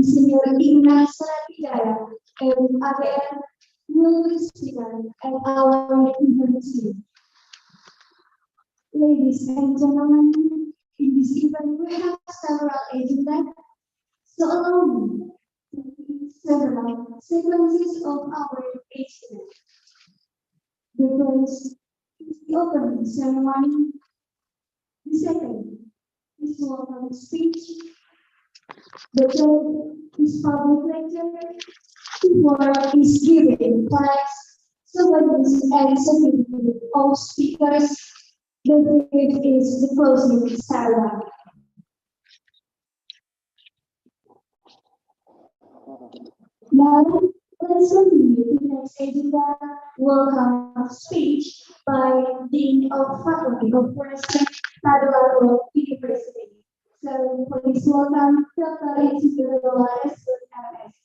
Insinyur Ignatius Wijaya, and ABR will speak at our university. Ladies and gentlemen, in this event we have several agendas, so allow me to read several sequences of our agenda. The first is the opening ceremony. The second is welcome speech. The third is public lecture. The fourth is giving class, souvenirs, and certificate of speakers. The fifth is the closing ceremony. Now, let's continue the next agenda. Welcome speech by Dean of Faculty of Nursing, Padua University. So, please welcome Dr. Isidora Estes, MS.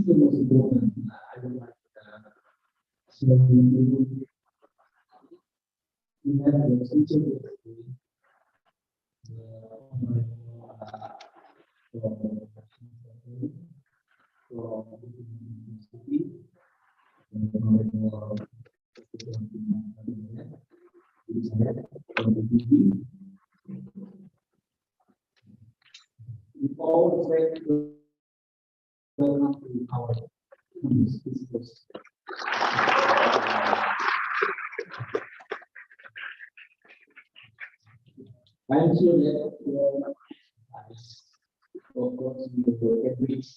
The most important, I would like to share with you. We have the teacher we all try to welcome to our discourse. I'm sure that of course we will enrich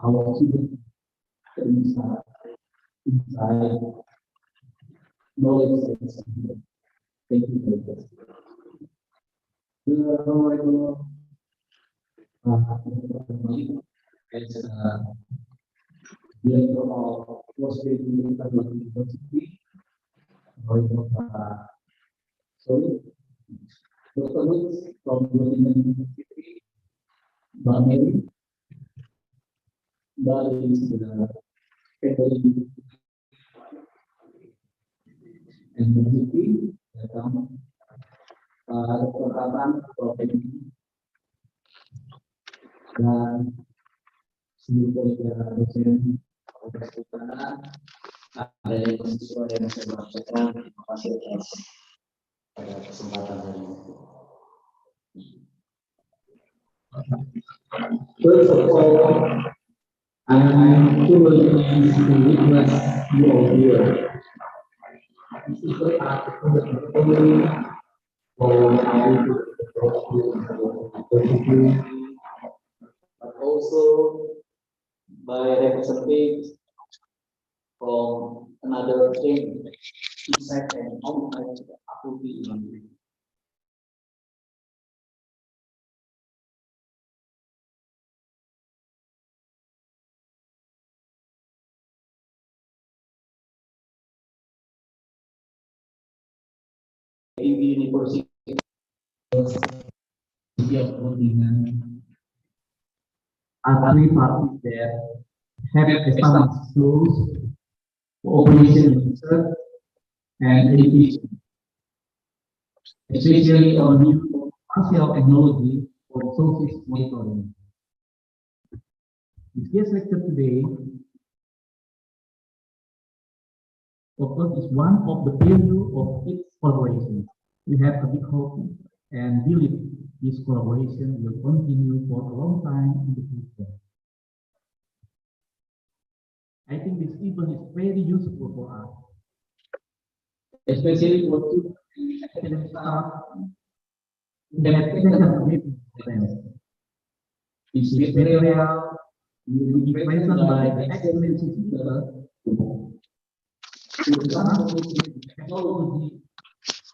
our students inside knowledge and skill. Thank you very much. As director of Postgrad University, sorry, Dr. Lutz from Groningen University, Mbak Mary, Mbak is the faculty and university, Dr. Tatan from PNI, dan seluruh kolega dosen Universitas Utara, ada yang mahasiswa yang saya banggakan, terima kasih atas kesempatan hari ini. First of all, I'm truly pleased to witness you all here. This is the opportunity for our university, but also by representatives from another thing inside and outside the faculty. University of Groningen are three parties that have established rules for operation research and education, especially on new spatial technology for resources monitoring. This guest lecture today, of course, is one of the pioneers of its collaboration. We have a big hope and believe this collaboration will continue for a long time in the future. I think this event is very useful for us, especially for academic staff that this material will be presented by the excellent speaker, technology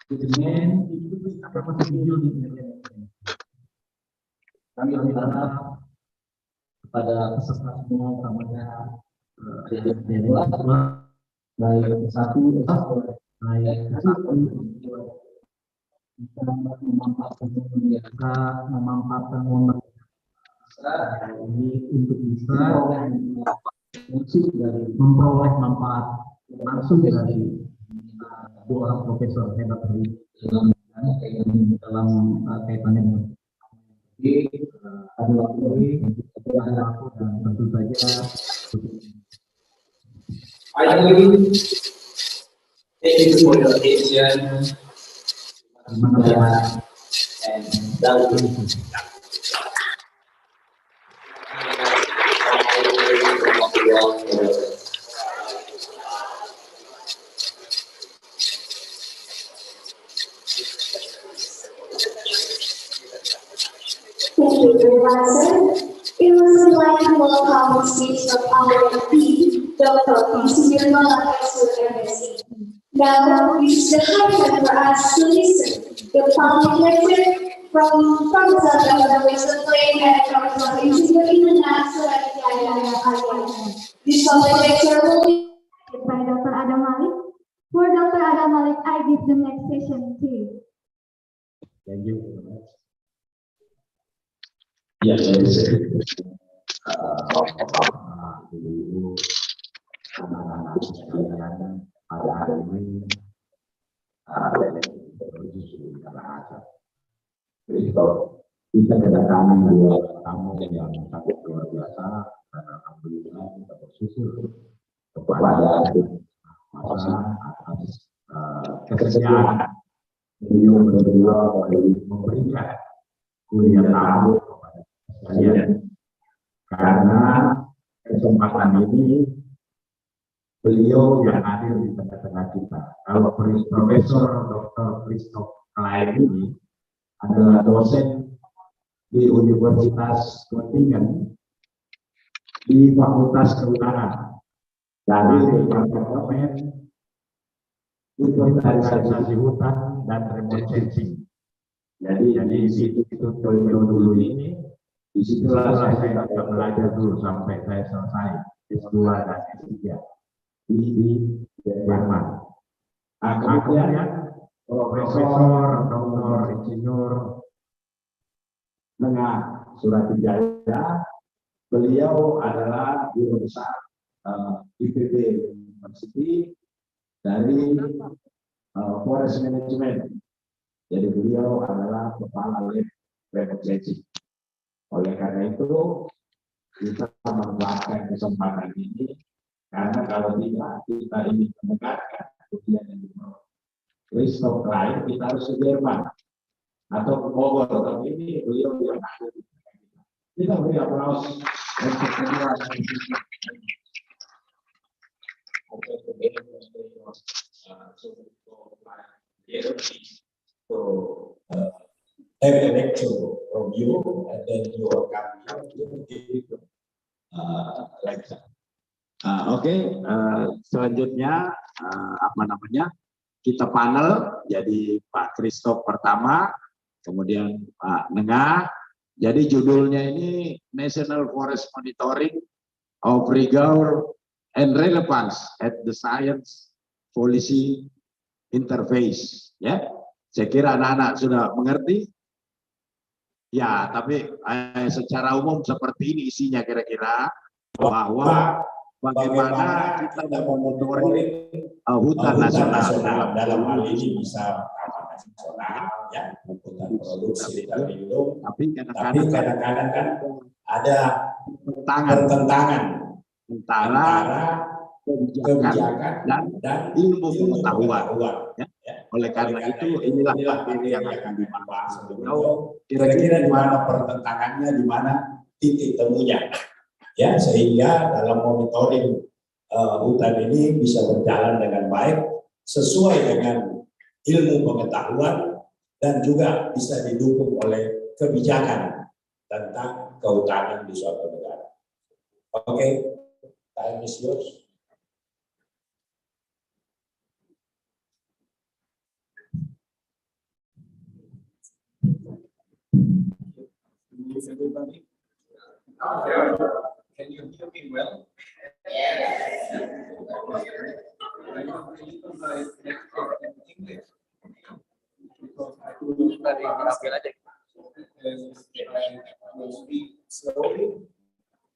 Dokumen itu apa video di kami berharap kepada peserta semua utamanya baik satu baik satu kita memanfaatkan momen ini untuk bisa memperoleh manfaat langsung dari dua orang profesor hebat dari dalam kaitannya dengan ada waktu dan tentu saja Finally, thank you for your attention and Thank you very much, sir. It was a delightful welcome speech from our dean, Dr. Insinyur MSc. Now, it is the high time for us to listen the public lecture from Professor Dr. Wilson Plain and Professor Insinyur This public lecture will be by Dr. Adam Malik. For Dr. Adam Malik, I give the next session to you. thank you very much. yes, Dulu anak-anak sekalian pada hari ini teknologi sudah kita bahas. Jadi kalau kita kedatangan dua tamu yang sangat luar biasa, dan alhamdulillah kita bersyukur kepada masa atas kesediaan beliau berdua memberikan kuliah tamu kepada sekalian. Karena kesempatan ini beliau yang hadir di tengah-tengah kita. Kalau Profesor Dr. Christoph Klein ini adalah dosen di Universitas Göttingen di Fakultas Kehutanan dari Departemen Inventarisasi Hutan dan Remote Sensing. Jadi di situ beliau dulu ini. Disitulah saya juga belajar dulu sampai saya selesai S2 dan S3 di Jerman. Kemudian Profesor Dr. Insinyur Nengah Suratijaya, beliau adalah guru besar IPB University dari Forest Management. Jadi beliau adalah kepala lab remote sensing. Oleh karena itu, kita memanfaatkan kesempatan ini, karena kalau tidak kita ingin mendekatkan kemudian yang Christoph Klein, kita harus ke Jerman atau ke Bogor. Tapi ini beliau yang ada di kita. Kita beri aplaus untuk kedua. have a lecture from you, and then you will come here to give lecture. Selanjutnya kita panel. Jadi Pak Christoph pertama, kemudian Pak Nengah. Jadi judulnya ini National Forest Monitoring of Rigor and Relevance at the Science Policy Interface. Ya, saya kira anak-anak sudah mengerti. Ya, tapi secara umum seperti ini isinya kira-kira, bahwa bagaimana kita memonitoring hutan nasional dalam hal ini bisa taman nasional, ya, hutan produksi dan lindung. Tapi kadang-kadang kan ada pertentangan antara kebijakan dan ilmu pengetahuan. Ya. Oleh karena itu inilah materi yang akan dibahas beliau. Kira-kira di mana pertentangannya, di mana titik temunya, ya, sehingga dalam monitoring hutan ini bisa berjalan dengan baik sesuai dengan ilmu pengetahuan dan juga bisa didukung oleh kebijakan tentang kehutanan di suatu negara. Oke, time is yours. Is everybody? Can you hear me well? I will deliver my lecture in English because I will study and I will speak slowly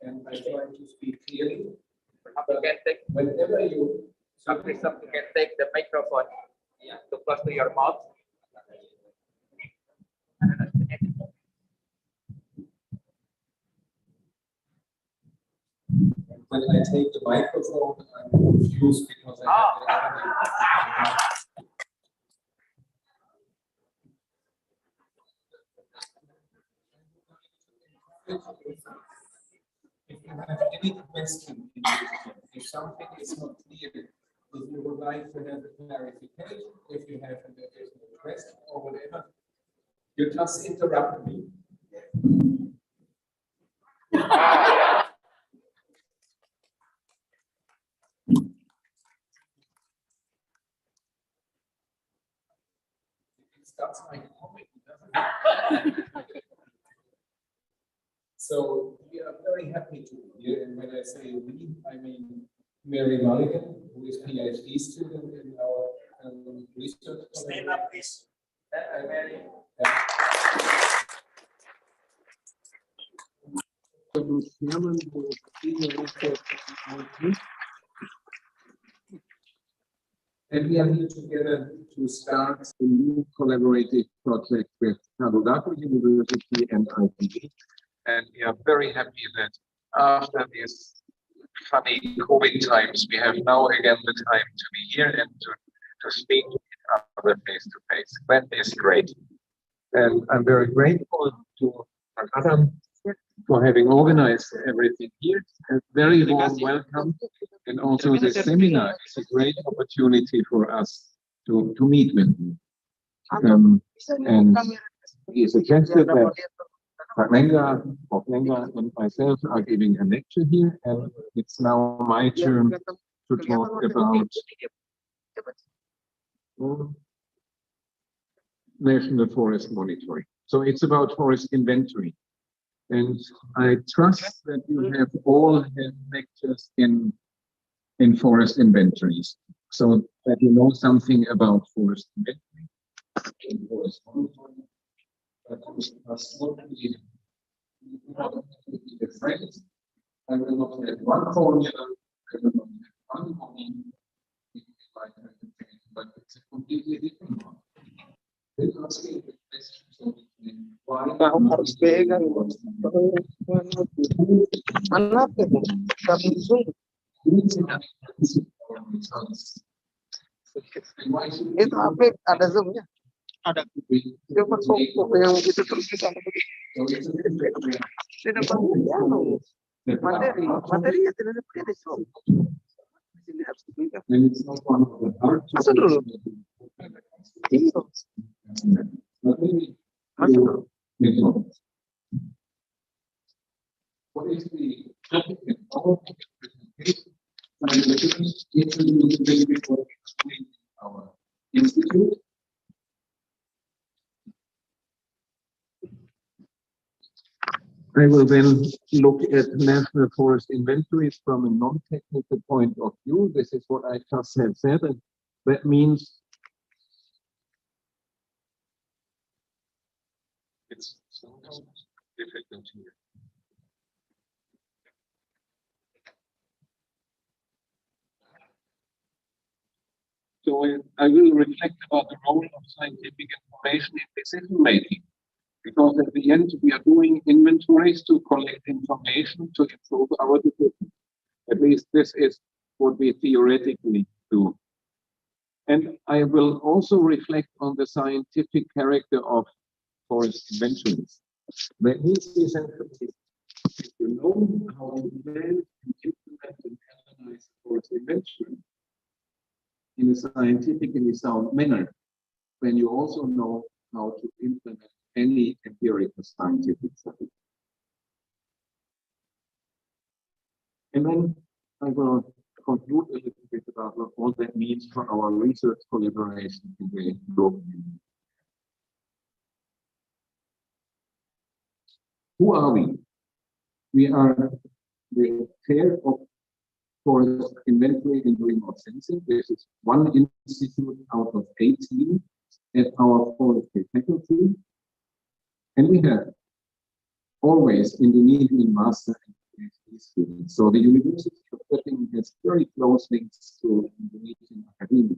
and I try to speak clearly. You can take Whenever you something, you can take the microphone to close to your mouth. when I take the microphone, I'm confused because I have the other. If you have any question, if something is not clear, if you would like to have a clarification, if you have an additional question or whatever, you just interrupt me. It starts like a comic, doesn't it? So we are very happy to be here, and when I say we, I mean Mary Mulligan, who is PhD student in our research. Stand up, please. Mary. And we are here together to start a new collaborative project with Kadodato University and ITB. And we are very happy that after these funny COVID times, we have now again the time to be here and to speak to each other face to face. That is great. And I'm very grateful to Adam for having organized everything here. A very warm welcome. And also this seminar is a great opportunity for us to meet with you. And he suggested that Nenga and myself are giving a lecture here, and it's now my turn to talk about national forest monitoring. So it's about forest inventory. And I trust that you have all had lectures in forest inventories, so that you know something about forest inventory and forest monitoring. But I will not have one formula, I will not have one hobby, but it's a completely different one. Tahu harus pegang mana tuh kami zoom itu apa ada zoomnya ada cuma foto yang begitu terus di sana begitu tidak perlu materinya tidak seperti di zoom di sini harus dipegang masuk dulu iya masuk dulu. What is the topic of the presentation? I'm going to introduce a little bit what explain our institute. I will then look at national forest inventories from a non-technical point of view. This is what I just have said, and that means it's somehow difficult here. So I will reflect about the role of scientific information in decision making, because at the end we are doing inventories to collect information to improve our decisions. At least this is what we theoretically do. And I will also reflect on the scientific character of forest inventories. That means essentially, if you know how to plan and implement and analyze forest inventory in a scientifically sound manner, then you also know how to implement any empirical scientific study. And then I will conclude a little bit about what all that means for our research collaboration in the European Union. who are we? We are the chair of forest inventory and remote sensing. This is one institute out of 18 at our forestry faculty. And we have always Indonesian master and PhD students. So the University of Göttingen has very close links to Indonesian academia.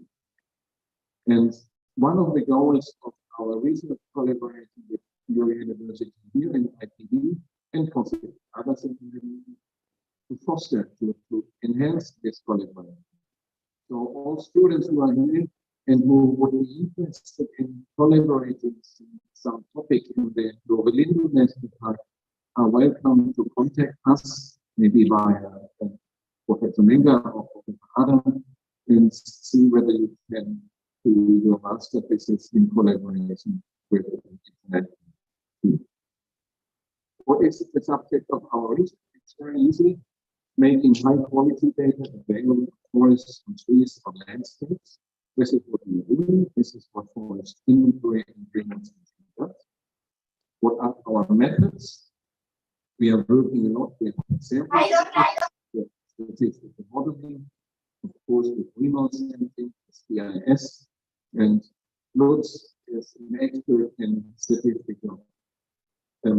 And one of the goals of our recent collaboration with your university here in IPD and possibly others in Indonesia to foster, to enhance this collaboration. So all students who are here and who would be interested in collaborating some topic in the Robelindo National Park are welcome to contact us, maybe via Professor Menga or Professor Adam, and see whether you can do your master thesis in collaboration with the internet team. What is the subject of our research? It's very easy. Making high quality data available for forests, on trees, on landscapes. This is what we are doing. This is what forest inventory and remote sensing does. What are our methods? We are working a lot with samples, with statistical modeling, of course with remote sensing, CIS, and Lutz is an expert in statistical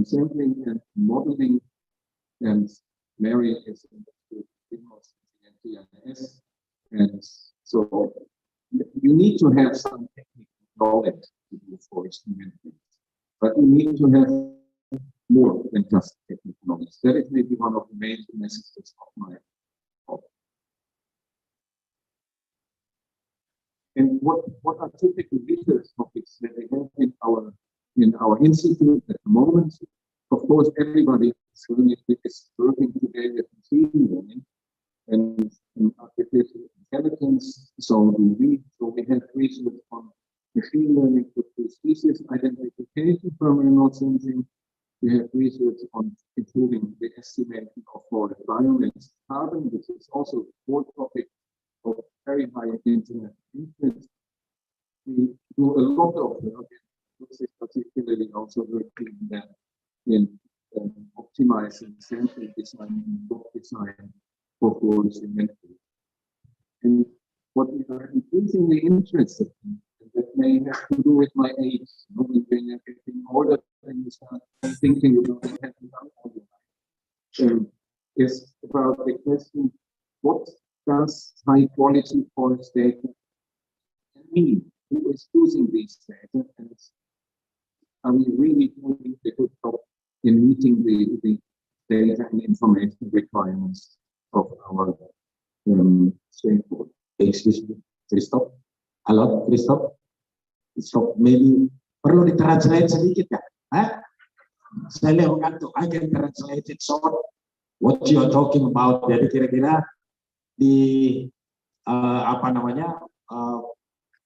sampling and modeling, and Mary is an expert in remote sensing and CIS. And so you need to have some technical knowledge to do forest inventory, but you need to have more than just technical knowledge. That is maybe one of the main messages of my talk. And what are typical research topics that we have in our institute at the moment? Of course, everybody is working today with machine learning and artificial intelligence. So we have research on machine learning for species identification from remote sensing. We have research on improving the estimation of forest biomass carbon, which is also a core topic of very high internet interest. We do a lot of work, which is particularly also working in optimizing sample design and block design for forest inventory. And what we are increasingly interested in, and that may have to do with my age, when you're getting older and you start thinking about what happened all the time, is about the question, what does high quality forest data mean? Who is using these data, and are we really doing a good job in meeting the data and information requirements of our stakeholders? Excuse me, Christoph. Halo, Christoph. Christoph, maybe perlu ditranslate sedikit ya? Saya lihat ngantuk. I can translate it short. What you are talking about? Jadi kira-kira di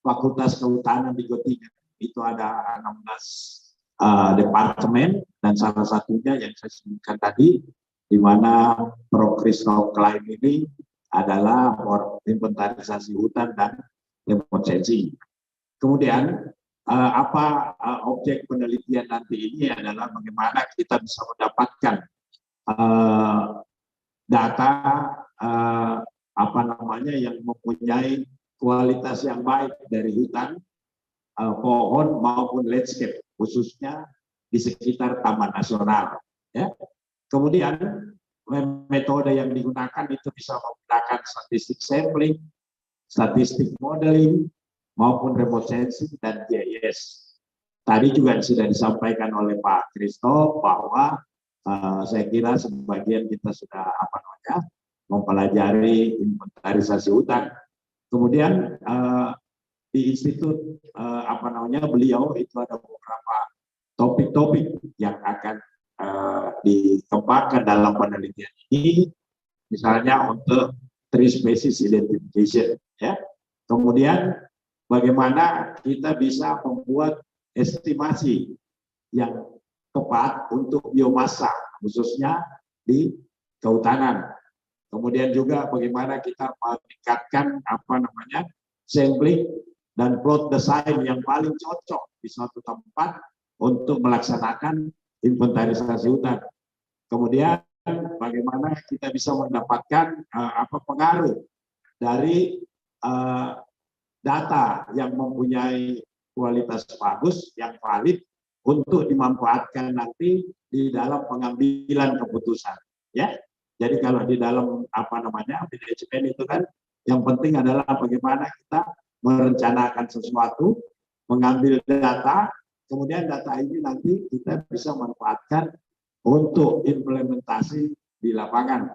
Fakultas Kehutanan di Göttingen itu ada 16 departemen, dan salah satunya yang saya sebutkan tadi, di mana Prof. Christoph Klein ini adalah inventarisasi hutan dan remote sensing. Kemudian objek penelitian nanti ini adalah bagaimana kita bisa mendapatkan data yang mempunyai kualitas yang baik dari hutan, pohon maupun landscape, khususnya di sekitar Taman Nasional. Ya. Kemudian metode yang digunakan itu bisa menggunakan statistik sampling, statistik modeling, maupun remote sensing dan GIS. Tadi juga sudah disampaikan oleh Pak Christoph bahwa saya kira sebagian kita sudah mempelajari inventarisasi hutan. Kemudian di institut beliau itu ada beberapa topik-topik yang akan dikembangkan dalam penelitian ini, misalnya untuk tree species identification, ya. Kemudian bagaimana kita bisa membuat estimasi yang tepat untuk biomasa, khususnya di kehutanan. Kemudian juga bagaimana kita meningkatkan sampling dan plot design yang paling cocok di suatu tempat untuk melaksanakan inventarisasi hutan. Kemudian bagaimana kita bisa mendapatkan apa pengaruh dari data yang mempunyai kualitas bagus yang valid untuk dimanfaatkan nanti di dalam pengambilan keputusan, ya. Jadi kalau di dalam apa namanya manajemen itu kan yang penting adalah bagaimana kita merencanakan sesuatu, mengambil data, kemudian data ini nanti kita bisa manfaatkan untuk implementasi di lapangan,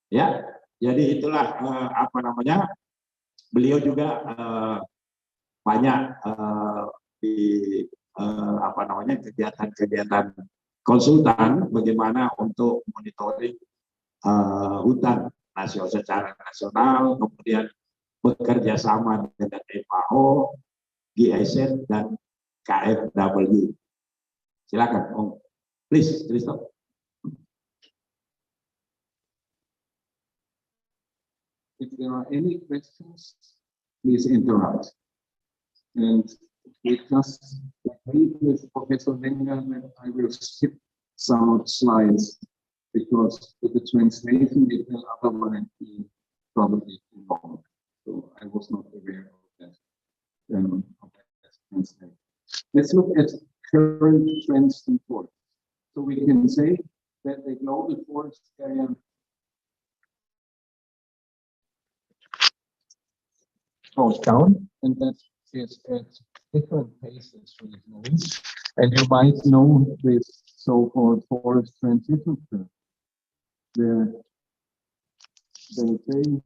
ya. Jadi itulah apa namanya, beliau juga banyak di apa namanya kegiatan-kegiatan konsultan bagaimana untuk monitoring hutan nasional secara nasional, kemudian bekerja sama dengan FAO, GIZ dan KFW. Silakan, Om. Please, Christoph. If there are any questions, please interrupt. And we just agreed with Professor Wenger that I will skip some slides because with the translation it will otherwise be probably too long. So I was not aware of that. Translation. Let's look at current trends in forests. So we can say that the global forest area goes down, and that is at different paces regionally. And you might know this so-called forest transition curve, where they say,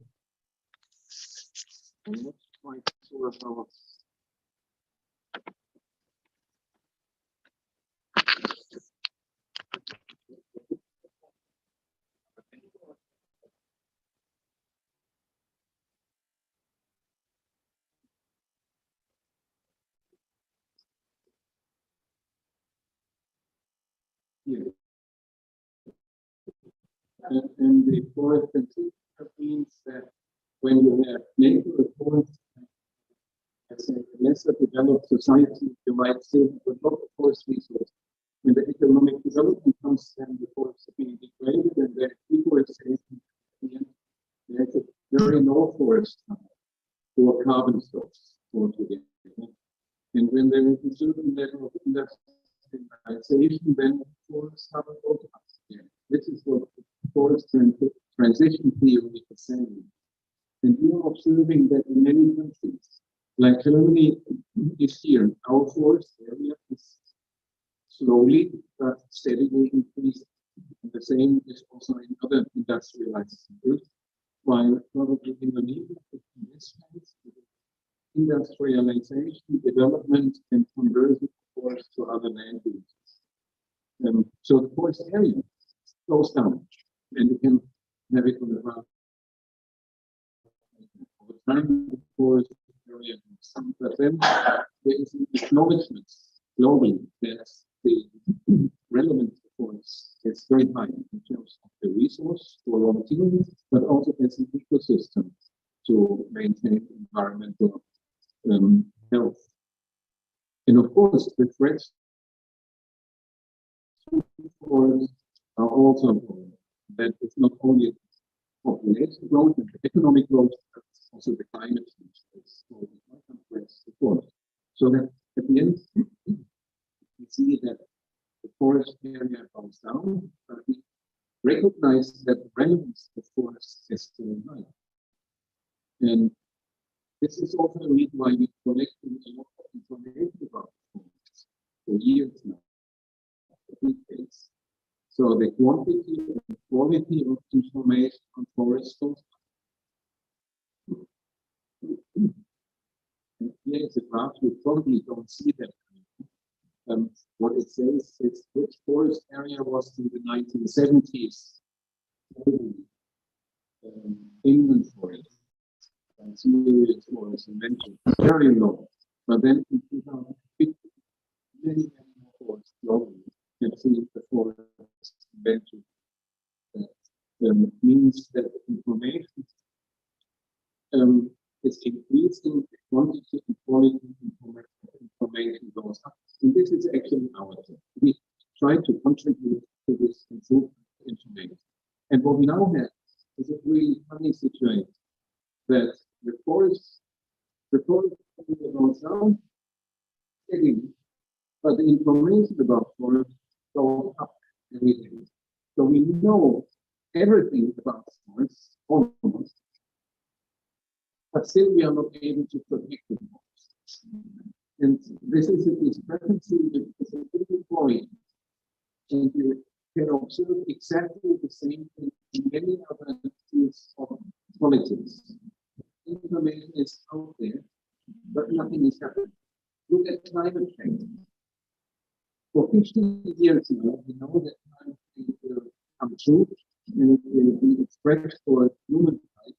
I'm not quite sure how. Here. And the forest transition means that when you have natural forests, as a lesser developed society, you might say a lot of forest resources. When the economic development comes, then the forests are being degraded, and the deforestation, there's a very low forest for carbon stocks altogether. And when there is a certain level of industrialization, then forests have a lot of us. This is what forest transition theory is saying. And we are observing that in many countries, like Germany this year, our forest area is slowly but steadily increasing. And the same is also in other industrialized countries, while probably Indonesia is in this phase, industrialization, development, and conversion of forest to other land uses. So the forest area goes down, and you can have it on the graph. Over time, the forest area goes down, but then there is an acknowledgement globally that the relevance of forest is very high in terms of the resource for raw materials, but also as an ecosystem to maintain environmental health. And of course, the threats to forests are also that it's not only population growth and economic growth, but also the climate change. So threats to forests. So that at the end, we see that the forest area goes down, but we recognize that the relevance of forests is still high. And this is also the reason why we collecting a lot of information about forests for years now, for decades. So the quantity and quality of information on forests goes up. And here is a graph, you probably don't see that. What it says is which forest area was in the 1970s inventories. Serious forest inventory, very low. But then in 2050, many more forests globally have seen the forest inventory. Means that the information is increasing, the quantity and quality information goes up. And this is actually our job. We try to contribute to this improved information. And what we now have is a really funny situation that the forest goes down steadily, but the information about forest goes up every day. So we know everything about forests, almost, but still we are not able to protect the forests. And this is a discrepancy that is a little worrying. And you can observe exactly the same thing in many other fields of politics. Information is out there, but nothing is happening. Look at climate change. For 50 years ago, we know that climate change will come true and it will be expressed for humankind,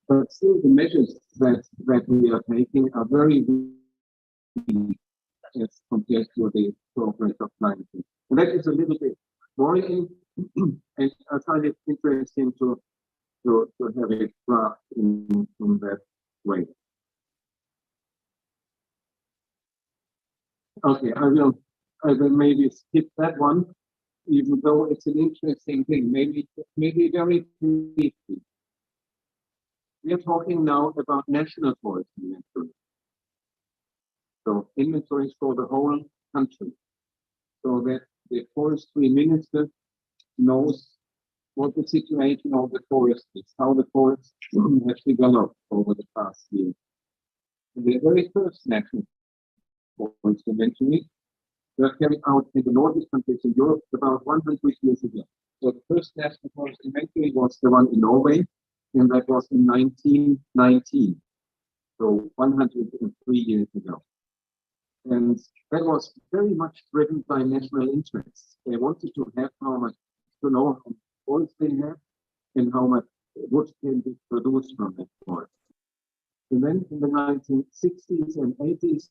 but still the measures that we are taking are very weak as compared to the progress of climate change. And that is a little bit worrying, and I find it interesting to have it graphed in that way. Okay, I will maybe skip that one, even though it's an interesting thing. Maybe very briefly. We are talking now about national forest inventory. So inventories for the whole country, so that the forestry minister knows what the situation of the forest is, how the forest has developed over the past year. And the very first national forest inventory were carried out in the Nordic countries in Europe about 100 years ago. So the first national forest inventory was the one in Norway, and that was in 1919, so 103 years ago. And that was very much driven by national interests. They wanted to know how much forest they have and how much wood can be produced from that forest. And then in the 1960s and 80s,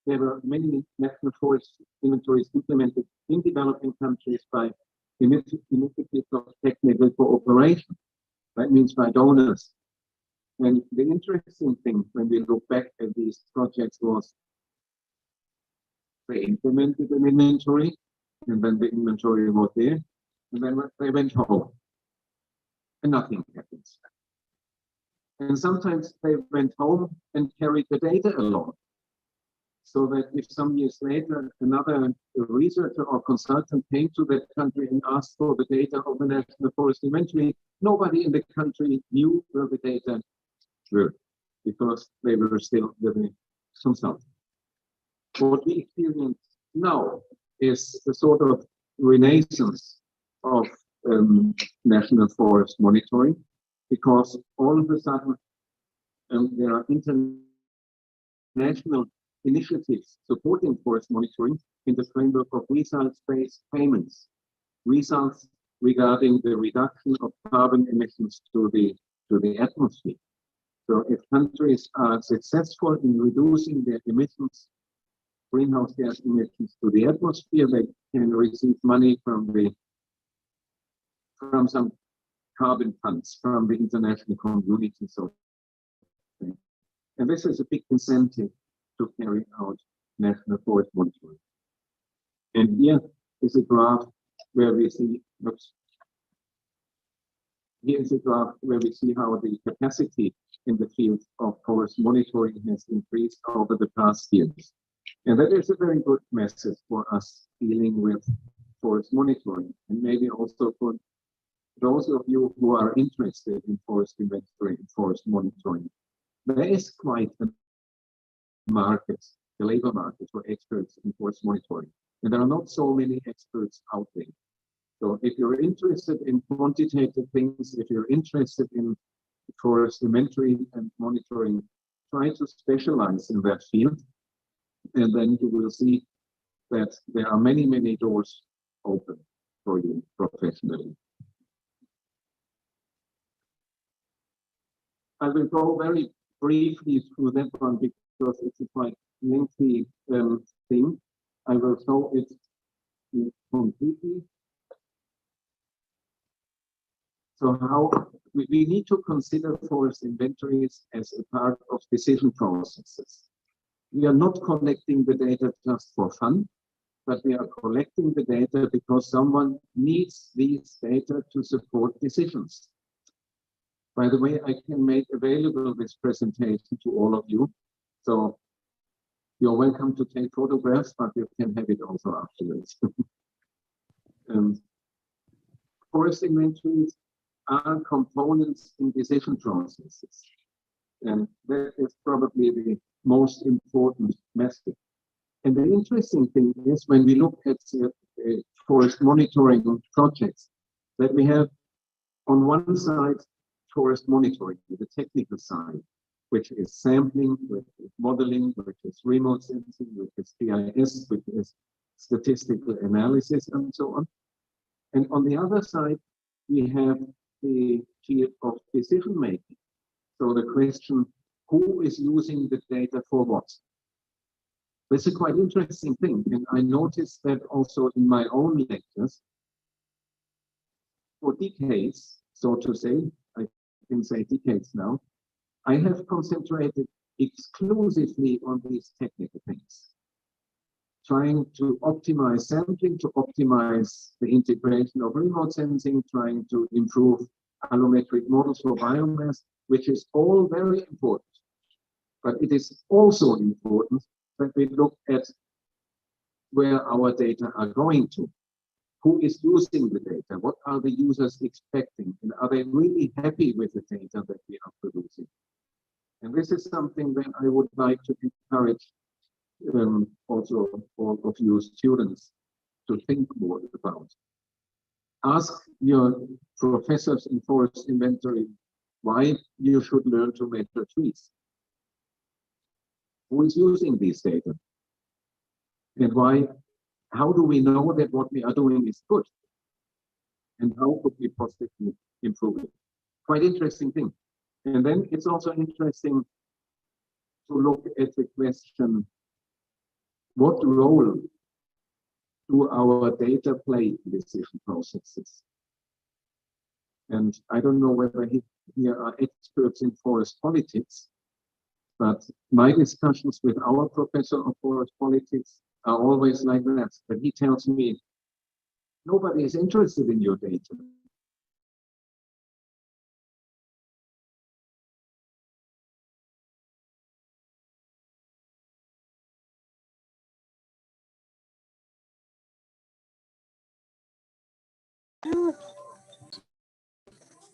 there were many national forest inventories implemented in developing countries by initiatives of technical cooperation. That means by donors. And the interesting thing when we look back at these projects was they implemented an inventory, and then the inventory was there, and then they went home, and nothing happens. And sometimes they went home and carried the data along, so that if some years later another researcher or consultant came to that country and asked for the data of the national forest inventory, nobody in the country knew where the data were, because they were still living consultant. What we experience now is a sort of renaissance of national forest monitoring, because all of a sudden there are international initiatives supporting forest monitoring in the framework of results-based payments, results regarding the reduction of carbon emissions to the atmosphere. So if countries are successful in reducing their emissions, greenhouse gas emissions to the atmosphere, they can receive money from some carbon funds from the international community. So, and this is a big incentive to carry out national forest monitoring. And here is a graph where we see, here is a graph where we see how the capacity in the field of forest monitoring has increased over the past years. And that is a very good message for us dealing with forest monitoring, and maybe also for those of you who are interested in forest inventory and forest monitoring. There is quite a market, the labor market for experts in forest monitoring, and there are not so many experts out there. So if you're interested in quantitative things, if you're interested in forest inventory and monitoring, try to specialize in that field, and then you will see that there are many, many doors open for you professionally. I will go very briefly through that one because it's a quite lengthy thing. I will show it completely. So how we need to consider forest inventories as a part of decision processes. We are not collecting the data just for fun. but we are collecting the data because someone needs these data to support decisions. By the way, I can make available this presentation to all of you. So you're welcome to take photographs, but you can have it also afterwards. Forest inventories are components in decision processes. And that is probably the most important method. And the interesting thing is when we look at forest monitoring projects, that we have on one side forest monitoring, the technical side, which is sampling, which is modeling, which is remote sensing, which is GIS, which is statistical analysis, and so on. And on the other side, we have the field of decision making. So the question, who is using the data for what? This is a quite interesting thing. And I noticed that also in my own lectures. For decades, so to say, I can say decades now, I have concentrated exclusively on these technical things. Trying to optimize sampling, to optimize the integration of remote sensing, trying to improve allometric models for biomass, which is all very important. But it is also important that we look at where our data are going to. Who is using the data? What are the users expecting? And are they really happy with the data that we are producing? And this is something that I would like to encourage also all of you students to think more about. Ask your professors in forest inventory why you should learn to measure trees. Who is using these data? And why? How do we know that what we are doing is good? And how could we possibly improve it? Quite interesting thing. And then it's also interesting to look at the question, what role do our data play in decision processes? And I don't know whether here are experts in forest politics, but my discussions with our professor of forest politics are always like that. But he tells me, nobody is interested in your data.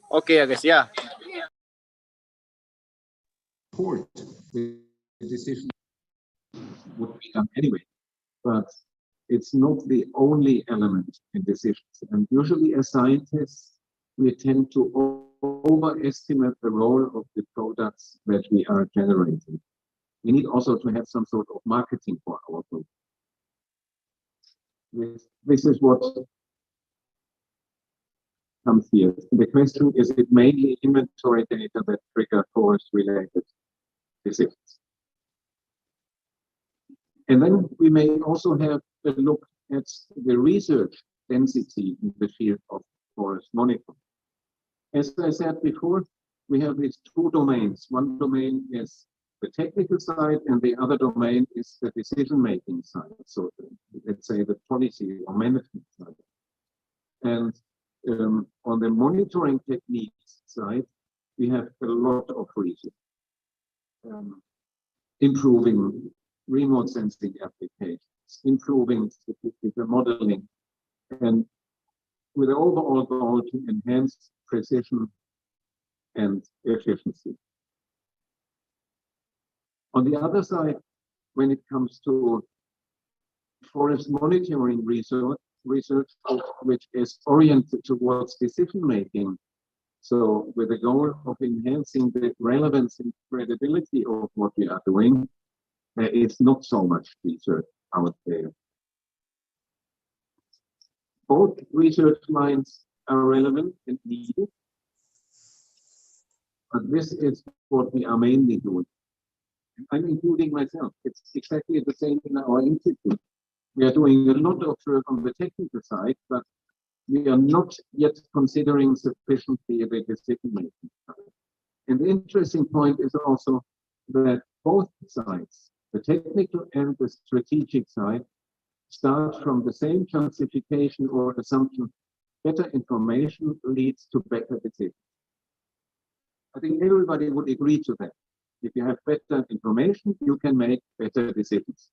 Okay, guys, yeah. Support the decision would be done anyway, but it's not the only element in decisions. And usually as scientists, we tend to overestimate the role of the products that we are generating. We need also to have some sort of marketing for our group. This is what comes here. The question is it mainly inventory data that trigger forest-related decisions? And then we may also have a look at the research density in the field of forest monitoring. As I said before, we have these two domains. One domain is the technical side, and the other domain is the decision-making side. So let's say the policy or management side. And on the monitoring techniques side, we have a lot of research. Improving remote sensing applications, improving statistical modeling, and with the overall goal to enhance precision and efficiency. On the other side, when it comes to forest monitoring research which is oriented towards decision making, so with the goal of enhancing the relevance and credibility of what we are doing, there is not so much research out there. Both research lines are relevant and needed, but this is what we are mainly doing. I'm including myself. It's exactly the same in our institute. We are doing a lot of work on the technical side, but we are not yet considering sufficiently the decision-making side. And the interesting point is also that both sides, the technical and the strategic side, start from the same justification or assumption. Better information leads to better decisions. I think everybody would agree to that. If you have better information, you can make better decisions.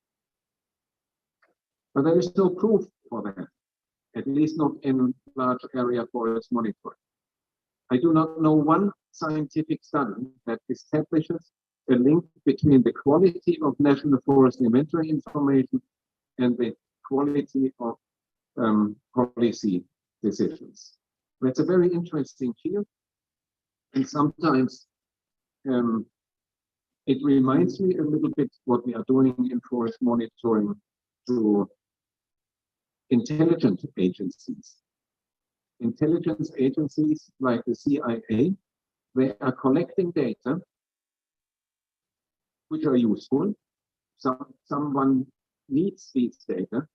But there is no proof for that, at least not in large area forest monitoring. I do not know one scientific study that establishes a link between the quality of national forest inventory information and the quality of policy decisions. That's a very interesting field, and sometimes it reminds me a little bit what we are doing in forest monitoring to intelligence agencies. Intelligence agencies like the CIA, they are collecting data which are useful. Someone needs these data,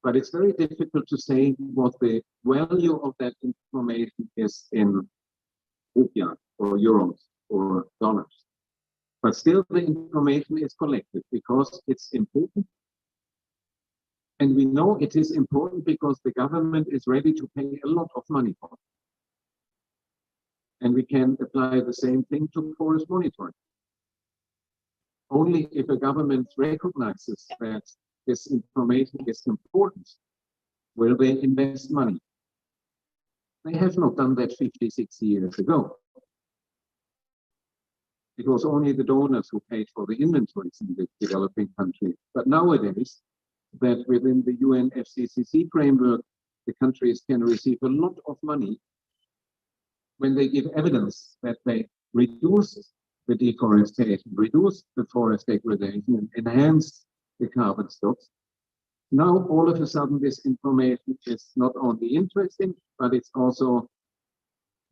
but it's very difficult to say what the value of that information is in rupiah or euros or dollars. But still the information is collected because it's important. And we know it is important because the government is ready to pay a lot of money for it. And we can apply the same thing to forest monitoring. Only if a government recognizes that this information is important will they invest money. They have not done that 50, 60 years ago. It was only the donors who paid for the inventories in the developing countries. But nowadays, that within the UNFCCC framework, the countries can receive a lot of money when they give evidence that they reduce the deforestation, reduce the forest degradation, and enhance the carbon stocks. Now, all of a sudden, this information is not only interesting, but it's also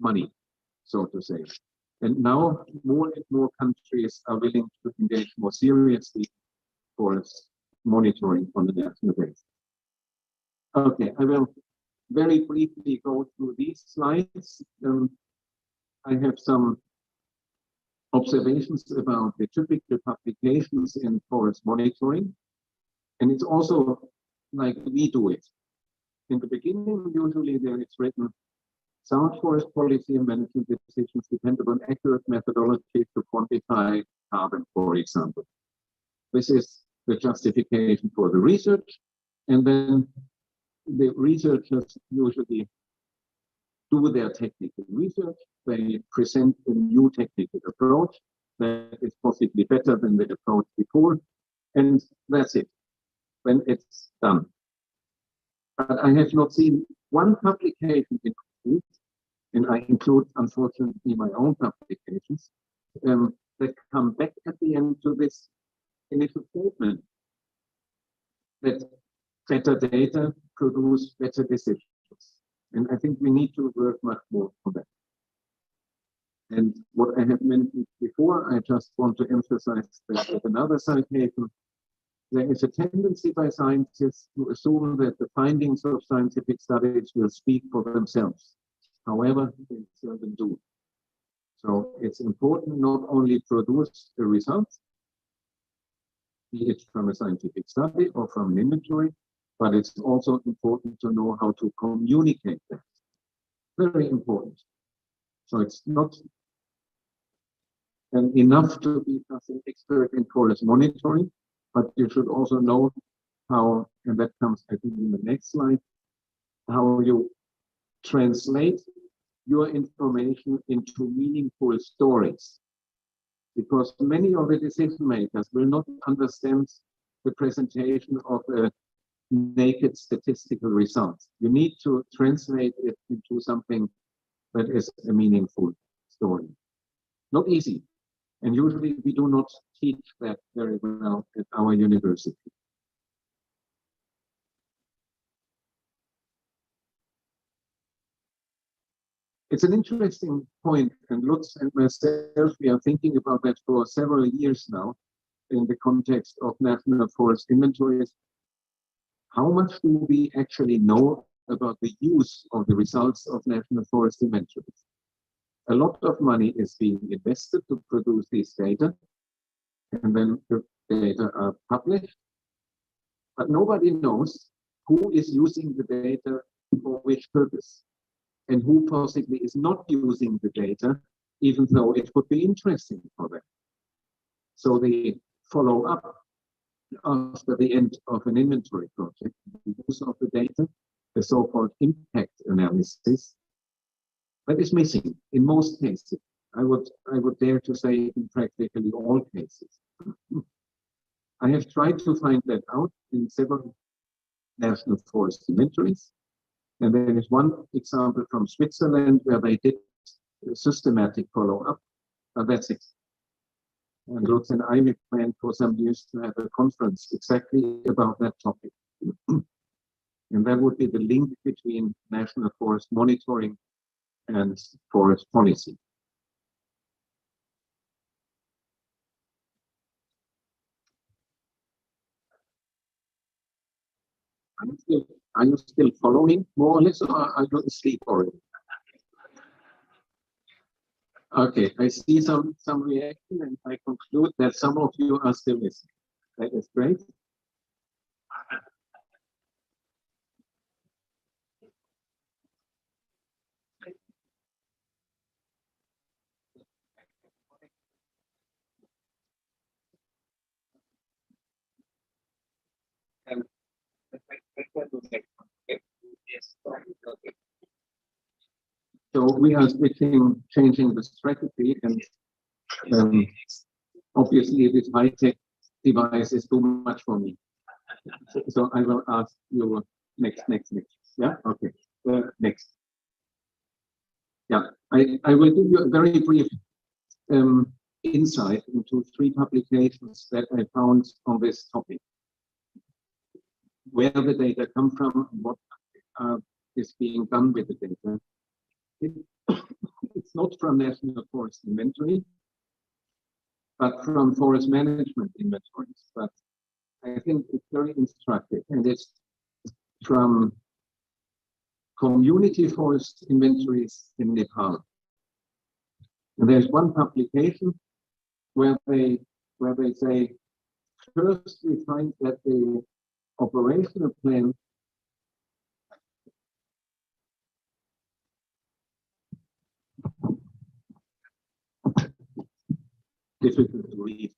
money, so to say. And now, more and more countries are willing to engage more seriously forest monitoring on the national basis. Okay, I will very briefly go through these slides. I have some observations about the typical publications in forest monitoring. And it's also like we do it. In the beginning, usually there is written, sound forest policy and management decisions depend on accurate methodology to quantify carbon, for example. This is the justification for the research. And then the researchers usually do their technical research. They present a new technical approach that is possibly better than the approach before. And that's it. When it's done. But I have not seen one publication include, and I include, unfortunately, my own publications, that come back at the end to this initial statement that better data produce better decisions. And I think we need to work much more on that. And what I have mentioned before, I just want to emphasize that with another citation, there is a tendency by scientists to assume that the findings of scientific studies will speak for themselves. However, they seldom do. So it's important not only to produce the results, be it from a scientific study or from an inventory, but it's also important to know how to communicate that. Very important. So it's not enough to be an expert in forest monitoring, but you should also know how, and that comes, I think, in the next slide, how you translate your information into meaningful stories. Because many of the decision makers will not understand the presentation of a naked statistical result. You need to translate it into something that is a meaningful story. Not easy. And usually we do not teach that very well at our university. It's an interesting point, and Lutz and myself, we are thinking about that for several years now in the context of national forest inventories. How much do we actually know about the use of the results of national forest inventories? A lot of money is being invested to produce these data, and then the data are published. But nobody knows who is using the data for which purpose, and who possibly is not using the data, even though it would be interesting for them. So the follow-up after the end of an inventory project, the use of the data, the so-called impact analysis, that is missing in most cases. I would dare to say in practically all cases. I have tried to find that out in several national forest inventories. And there is one example from Switzerland where they did a systematic follow-up. That's it. And Lutz and I will plan for some years to have a conference exactly about that topic. And that would be the link between national forest monitoring and forest policy. Are you still following more or less, or are you asleep already? Okay, I see some reaction, and I conclude that some of you are still listening. That is great. So we are changing the strategy, and obviously this high-tech device is too much for me. So I will ask you next. Yeah, okay. Next. Yeah, I will give you a very brief insight into 3 publications that I found on this topic. Where the data come from, what is being done with the data. It's not from National Forest Inventory, but from forest management inventories. But I think it's very instructive, and it's from community forest inventories in Nepal. And there's one publication where they say, first we find that the operational plan difficult to read.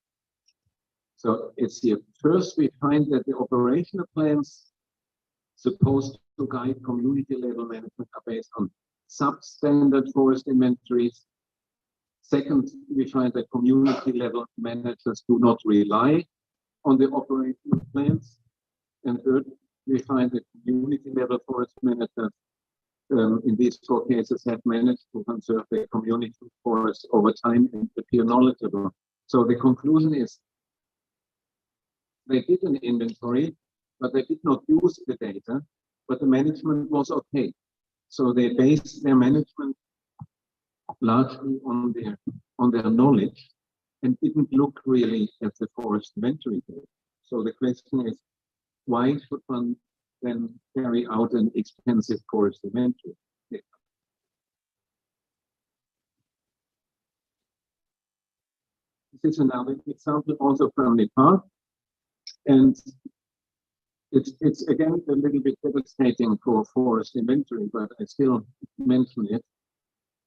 So it's here. First, we find that the operational plans supposed to guide community level management are based on substandard forest inventories. Second, we find that community level managers do not rely on the operational plans. And third, we find that community level forest managers in these 4 cases have managed to conserve their community forests over time and appear knowledgeable. So the conclusion is they did an inventory, but they did not use the data, but the management was okay. So they based their management largely on their knowledge and didn't look really at the forest inventory data. So the question is, why should one then carry out an expensive forest inventory? This is another example also from Nepal, and it's again a little bit devastating for forest inventory, but I still mention it.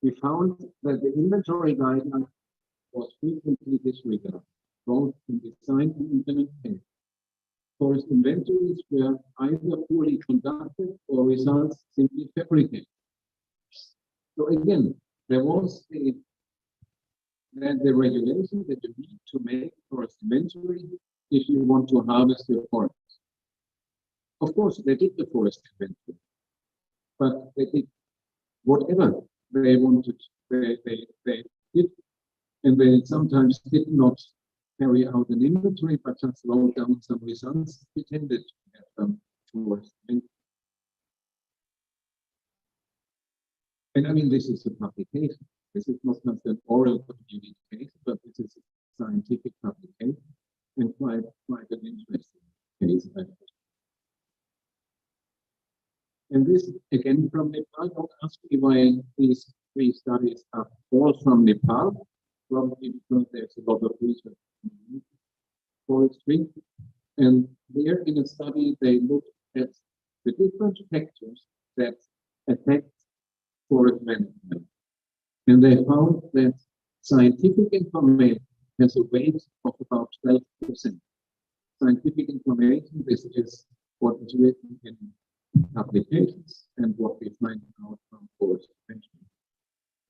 We found that the inventory guideline was frequently disregarded, both in design and implementation. Forest inventories were either poorly conducted or results simply fabricated. So again, there was the regulation that you need to make forest inventory if you want to harvest your forest. Of course, they did the forest inventory, but they did whatever they wanted. They did, and they sometimes did not carry out an inventory, but just wrote down some results, pretended to have them towards. And I mean, this is a publication. This is not just an oral communication, but this is a scientific publication and quite an interesting case. And this, again, from Nepal. Don't ask me why these 3 studies are all from Nepal. Probably because there's a lot of research in forestry. And there in a study, they looked at the different factors that affect forest management. And they found that scientific information has a weight of about 12%. Scientific information, this is what is written in publications and what we find out from forest management.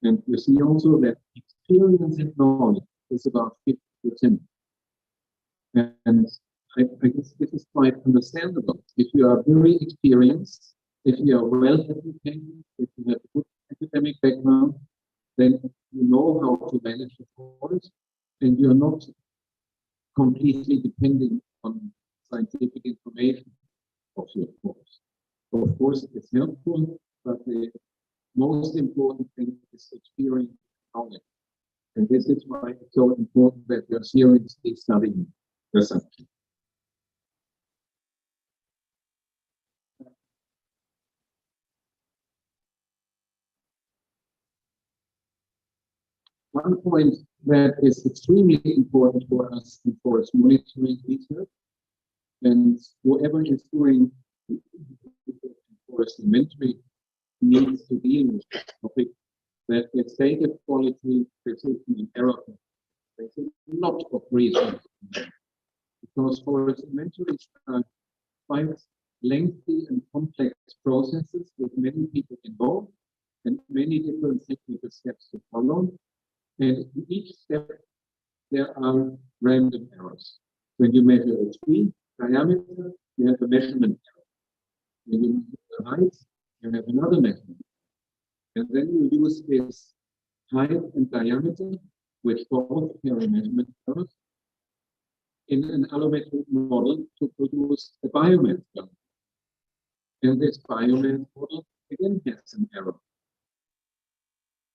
And you see also that experience and knowledge is about 50%. And I guess this is quite understandable. If you are very experienced, if you are well educated, if you have a good academic background, then you know how to manage the forest, and you're not completely depending on scientific information of your forest. So of course, it's helpful, but the most important thing is experience and knowledge. And this is why it's so important that you're seriously studying the subject. One point that is extremely important for us in forest monitoring research, and whoever is doing forest inventory needs to deal with this topic, that it's data quality, precision, and error. There's a lot of reasons, because forest inventories are quite lengthy and complex processes with many people involved and many different technical steps to follow. And in each step, there are random errors. When you measure a tree diameter, you have a measurement error. When you measure the height, you have another measurement. And then you use this height and diameter, which both carry measurement errors, in an allometric model to produce a biomass value. And this biomass model again has an error.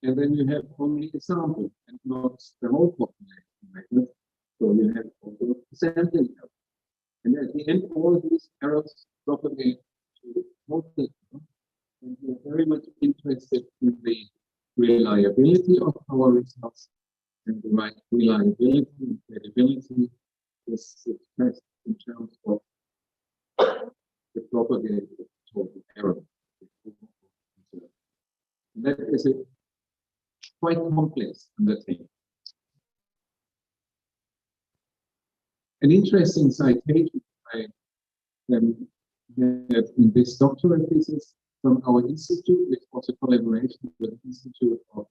And then you have only a sample and not the whole population measured. So you have also a sampling error. And at the end, all these errors propagate to total error. And we are very much interested in the reliability of our results, and the right reliability and credibility is expressed in terms of the propagated total error. And that is a quite complex undertaking. An interesting citation I have in this doctorate thesis from our institute, which was a collaboration with the Institute for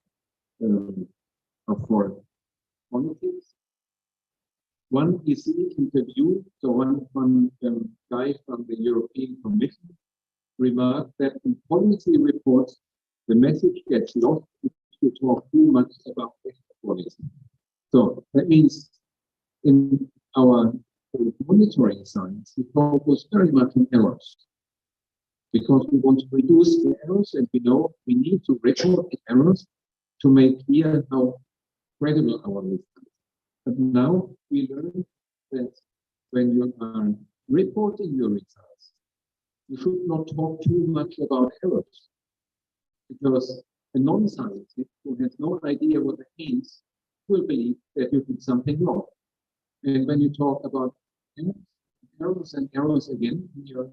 Politics. One EC interview, so one guy from the European Commission remarked that in policy reports, the message gets lost if you talk too much about policy. So that means in our monitoring science, we focus very much on errors, because we want to reduce the errors, and we know we need to report the errors to make clear how credible our results. But now we learn that when you are reporting your results, you should not talk too much about errors, because a non-scientist who has no idea what it means will believe that you did something wrong. And when you talk about errors and errors again in your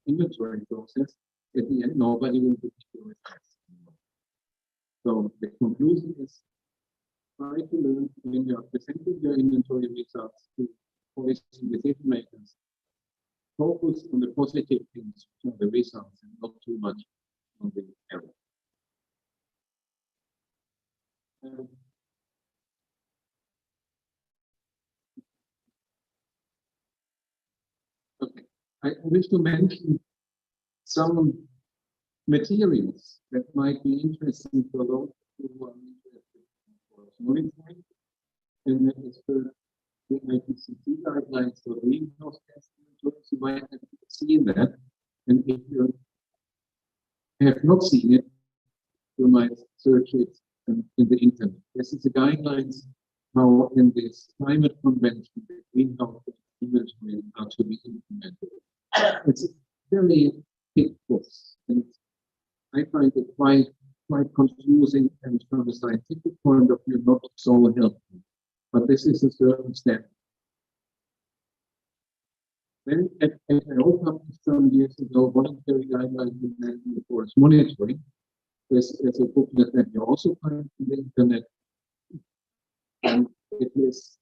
inventory process, at the end, nobody will believe your results anymore. So the conclusion is, try to learn when you are presenting your inventory results to policy decision makers. Focus on the positive things from the results and not too much on the error. Okay, I wish to mention some materials that might be interesting for those who are interested in forest monitoring, and that is the IPCC guidelines for greenhouse gas inventories. You might have seen that, and if you have not seen it, you might search it in the internet. This is the guidelines how in this climate convention the greenhouse gas inventory are to be implemented. It's a very thick book, and I find it quite confusing, and from a scientific point of view, not so helpful. But this is a certain step. Then FAO published some years ago voluntary guidelines in forest monitoring. There's a booklet that you also find on the internet. And it is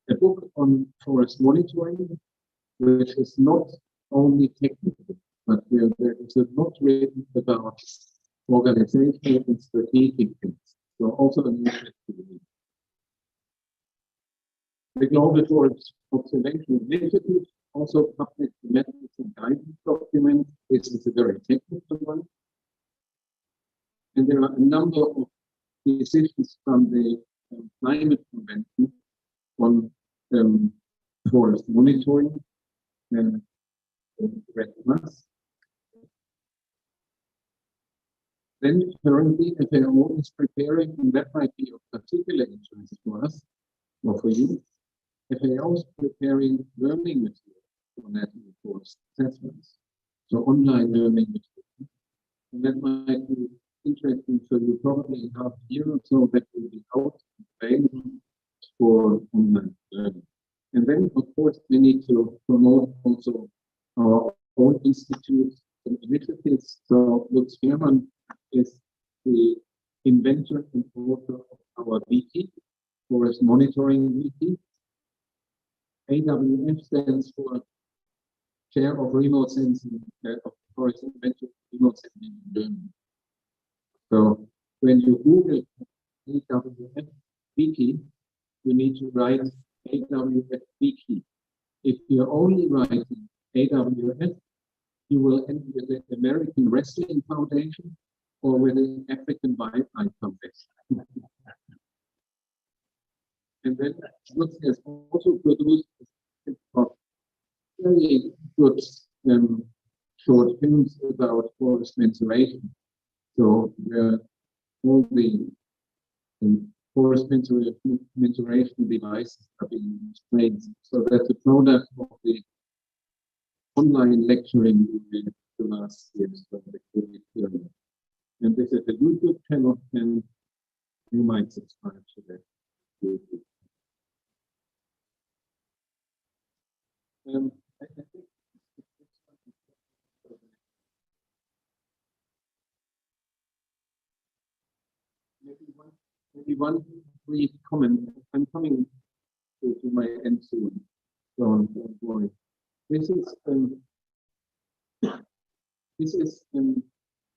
a book on forest monitoring, which is not only technical, but there is a lot written about organizational and strategic things. So also an interesting. The Global Forest Observation Initiative also published the methods and guidance document. This is a very technical one. And there are a number of decisions from the Climate Convention on forest monitoring and red mass. Then currently FAO is preparing, and that might be of particular interest for us or for you. FAO is preparing learning material for national forest assessments, so online learning material. And that might be interesting for you probably in half a year or so, that will be out available for online learning. And then, of course, we need to promote also our own institutes and initiatives. So Lutz Fehrmann is the inventor and author of our VT, Forest Monitoring VT. AWF stands for Chair of Remote Sensing of Forest Inventor Remote Sensing in Germany. So when you Google AWF Wiki, you need to write AWF Wiki. If you're only writing AWF, you will end with the American Wrestling Foundation or with the African Wildlife Foundation. And then Lutz has also produced very good short films about forest mensuration. So all the forest mensuration devices are being explained. So that's a product of the online lecturing we did the last years from the COVID period. And this is a YouTube channel, and you might subscribe to that YouTube. I think maybe one brief comment. I'm coming to my end soon. Don't worry. This is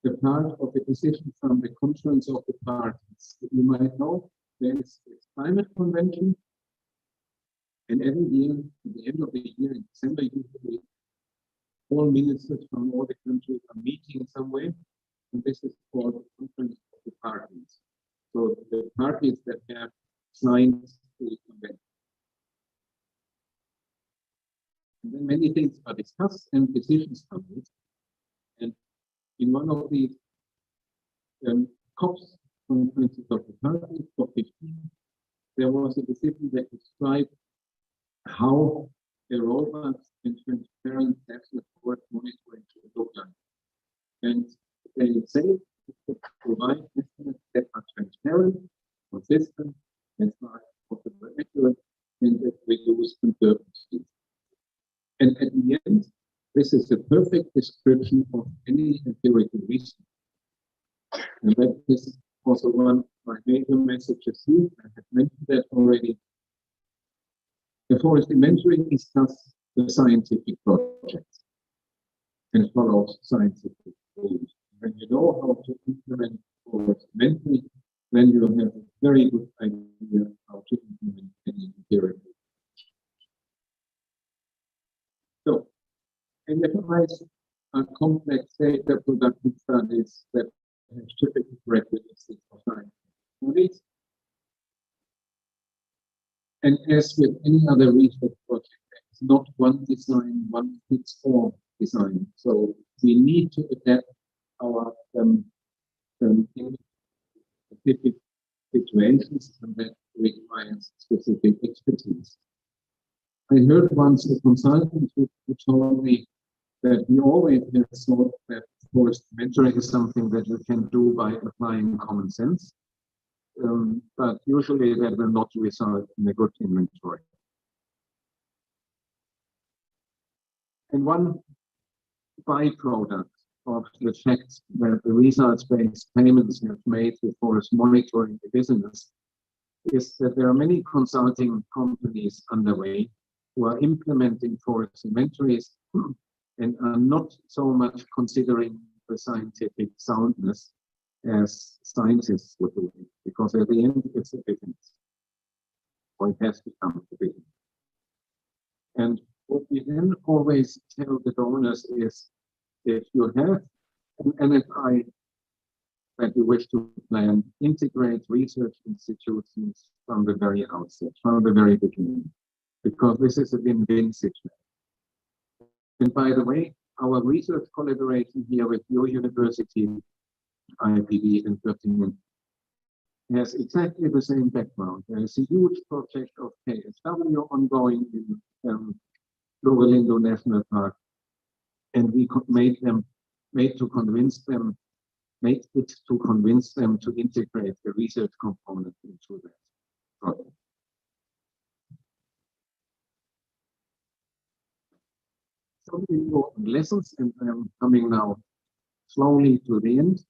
the part of the decision from the conference of the parties. You might know there is a climate convention, and every year, at the end of the year, in December, usually all ministers from all the countries are meeting somewhere, and this is called the conference of the parties. So the parties that have signed the convention. And then many things are discussed and decisions are made. And in one of these COPs, conferences of the parties, COP15, there was a decision that described how a robust and transparent national forest monitoring should look like. And they say to provide estimates that are transparent, consistent, and possible accurate, and that reduce uncertainty. And at the end, this is a perfect description of any empirical research. And that is also one of my major messages here. I have mentioned that already. The forest inventory discusses the scientific projects and follows scientific rules. When you know how to implement forest inventory, then you have a very good idea how to implement any empirical. So, NFIs are complex data production studies that have typical characteristics of scientific studies. And as with any other research project, it's not one design, one fits all design. So we need to adapt our specific situations, and that requires specific expertise. I heard once a consultant who told me that he always has thought that forest mentoring is something that you can do by applying common sense. But usually that will not result in a good inventory. And one byproduct of the fact that the results-based payments have made the forest monitoring the business is that there are many consulting companies underway who are implementing forest inventories and are not so much considering the scientific soundness as scientists would do, because at the end it's a business, or it has become a business. And what we then always tell the donors is, if you have an NFI that you wish to plan, integrate research institutions from the very outset, from the very beginning, because this is a win-win situation. And by the way, our research collaboration here with your university, IPB in Göttingen, has exactly the same background. There is a huge project of KSW ongoing in Lorelindo National Park, and we made it to convince them to integrate the research component into that project. Some important lessons, and I'm coming now slowly to the end,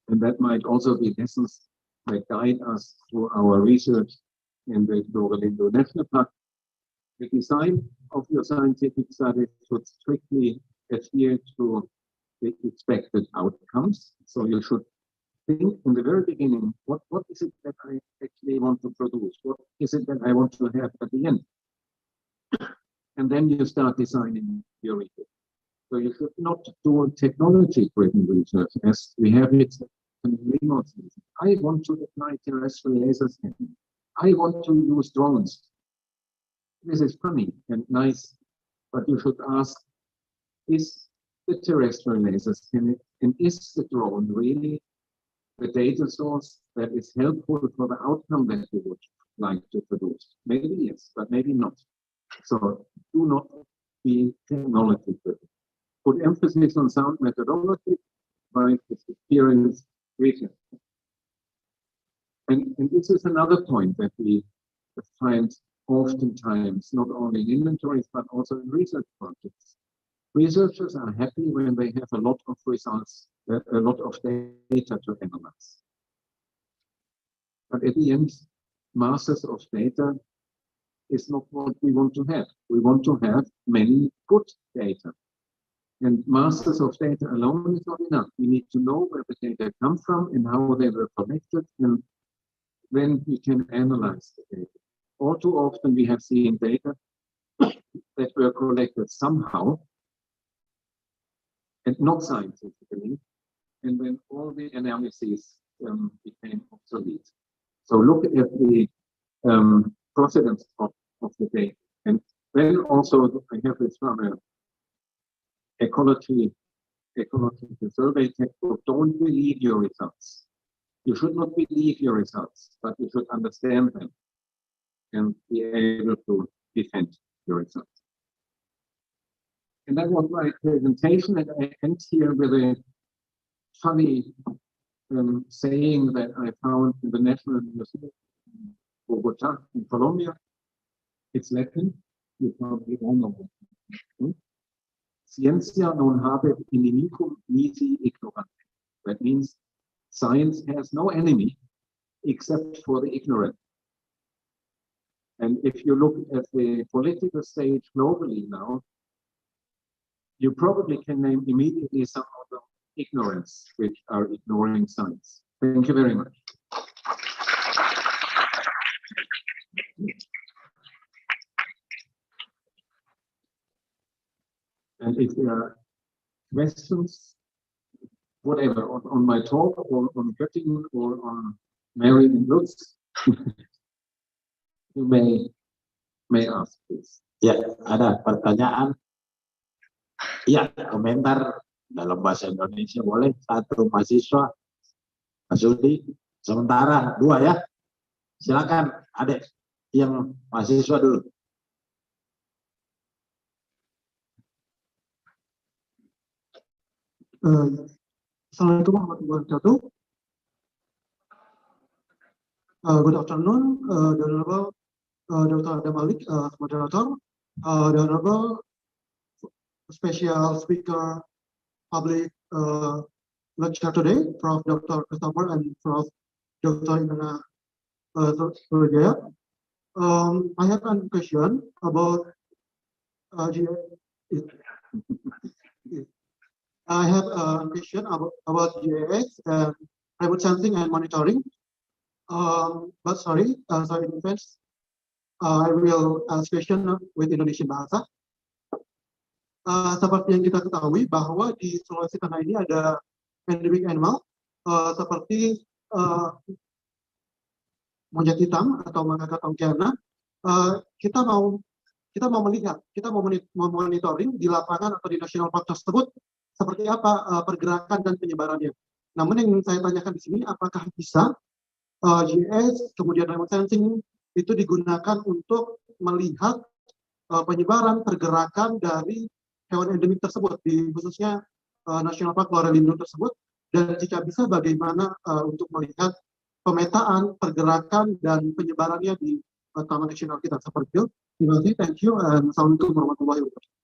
and that might also be lessons that guide us through our research in the Lorelindo National Park. The design of your scientific study should strictly adhere to the expected outcomes. So you should think in the very beginning, what is it that I actually want to produce? What is it that I want to have at the end? And then you start designing your research. So you should not do technology-driven research as we have it in remote sensing. I want to apply terrestrial laser scanning. I want to use drones. This is funny and nice, but you should ask, is the terrestrial laser scanning and is the drone really the data source that is helpful for the outcome that you would like to produce? Maybe yes, but maybe not. So do not be technology-driven. Put emphasis on sound methodology by experience research. And this is another point that we find oftentimes, not only in inventories, but also in research projects. Researchers are happy when they have a lot of results, a lot of data to analyze. But at the end, masses of data is not what we want to have. We want to have many good data. And masses of data alone is not enough. We need to know where the data come from and how they were collected, and then we can analyze the data. All too often we have seen data that were collected somehow and not scientifically, and then all the analyses became obsolete. So look at the procedence of the data. And then also I have this from an ecology survey textbook. Don't believe your results. You should not believe your results, but you should understand them and be able to defend your results. And that was my presentation, and I end here with a funny saying that I found in the National Museum in Bogota, in Colombia. It's Latin. You probably all know it. Scientia non habet inimicum nisi ignorante. That means science has no enemy except for the ignorant. And if you look at the political stage globally now, you probably can name immediately some of the ignorance which are ignoring science. Thank you very much. And if there are questions, whatever, on my talk, or on Göttingen, or on Mary and Lutz, you may ask, please. Ya, ada pertanyaan. Iya, komentar dalam bahasa Indonesia boleh. Satu mahasiswa, Mas Udi. Sementara dua ya. Silakan, adek yang mahasiswa dulu. Assalamualaikum warahmatullahi wabarakatuh. Good afternoon, the Honorable Dr. Adam Malik, moderator, the Honorable special speaker public lecture today, Prof. Dr. Christopher and Prof. Dr. Imana Surjaya. I have a question about I have a question about GIS and remote sensing and monitoring. But sorry, in advance, I will ask question with Indonesian bahasa. Seperti yang kita ketahui bahwa di Sulawesi Tengah ini ada endemic animal seperti monyet hitam atau makaka tongkiana. Kita mau melihat, kita mau monitoring di lapangan atau di national park tersebut seperti apa pergerakan dan penyebarannya. Namun yang ingin saya tanyakan di sini, apakah bisa GIS kemudian remote sensing itu digunakan untuk melihat penyebaran pergerakan dari hewan endemik tersebut di khususnya National Park Flora Lindung tersebut, dan jika bisa bagaimana untuk melihat pemetaan pergerakan dan penyebarannya di taman nasional kita seperti itu. Terima kasih, thank you, and assalamualaikum warahmatullahi wabarakatuh.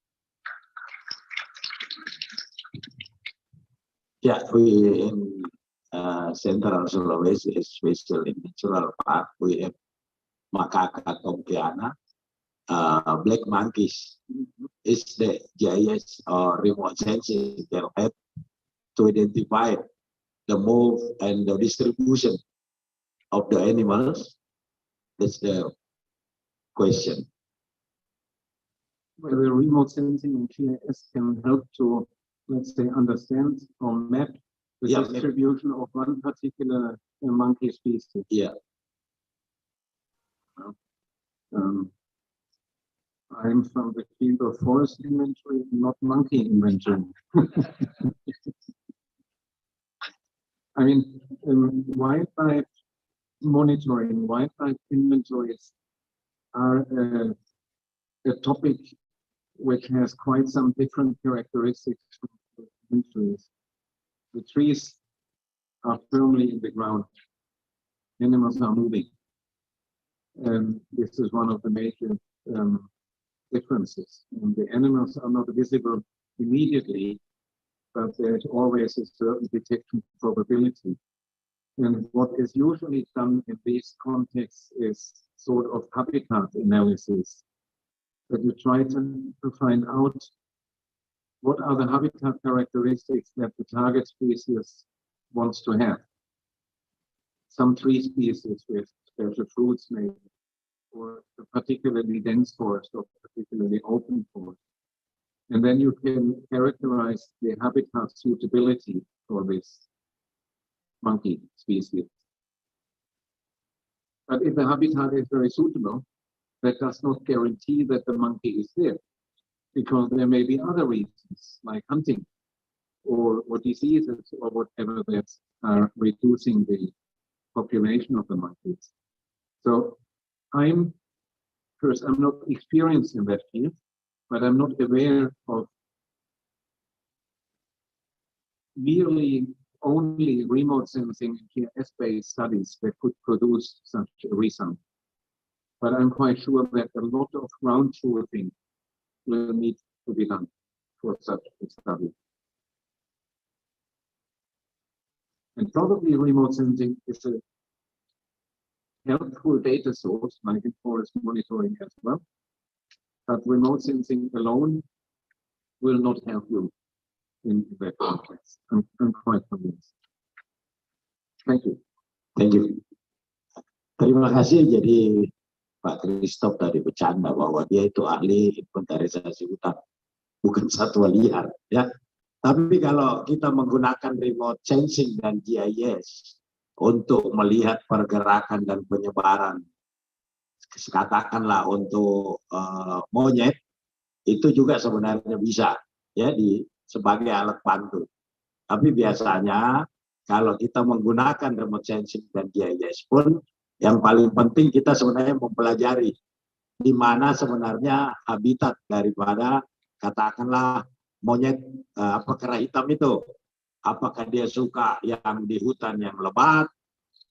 Yeah, we in Central Sulawesi, especially in Natural Park, we have macaca tongkiana, black monkeys. Is the GIS or remote sensing can help to identify the move and the distribution of the animals? That's the question. Whether remote sensing and GIS can help to, let's say, understand or map the distribution of one particular monkey species. Yeah. I'm from the field of forest inventory, not monkey inventory. I mean, wildlife monitoring, wildlife inventories are a topic which has quite some different characteristics from inventories. The trees are firmly in the ground. Animals are moving. And this is one of the major differences. And the animals are not visible immediately, but there's always a certain detection probability. And what is usually done in these contexts is sort of habitat analysis, that you try to find out what are the habitat characteristics that the target species wants to have. Some tree species with special fruits maybe, or a particularly dense forest or particularly open forest. And then you can characterize the habitat suitability for this monkey species. But if the habitat is very suitable, that does not guarantee that the monkey is there, because there may be other reasons like hunting or diseases or whatever that are reducing the population of the monkeys. So I'm not experienced in that field, but I'm not aware of merely only remote sensing and GIS-based studies that could produce such a result. But I'm quite sure that a lot of ground truthing will need to be done for such a study. And probably remote sensing is a helpful data source, like in forest monitoring as well. But remote sensing alone will not help you in that context. I'm quite convinced. Thank you. Thank you. Terima kasih. Jadi Pak Christoph tadi bercanda bahwa dia itu ahli inventarisasi hutan, bukan satwa liar, ya. Tapi kalau kita menggunakan remote sensing dan GIS untuk melihat pergerakan dan penyebaran, katakanlah untuk monyet, itu juga sebenarnya bisa, ya, sebagai alat bantu. Tapi biasanya kalau kita menggunakan remote sensing dan GIS pun, yang paling penting kita sebenarnya mempelajari di mana sebenarnya habitat daripada katakanlah monyet kera hitam itu. Apakah dia suka yang di hutan yang lebat,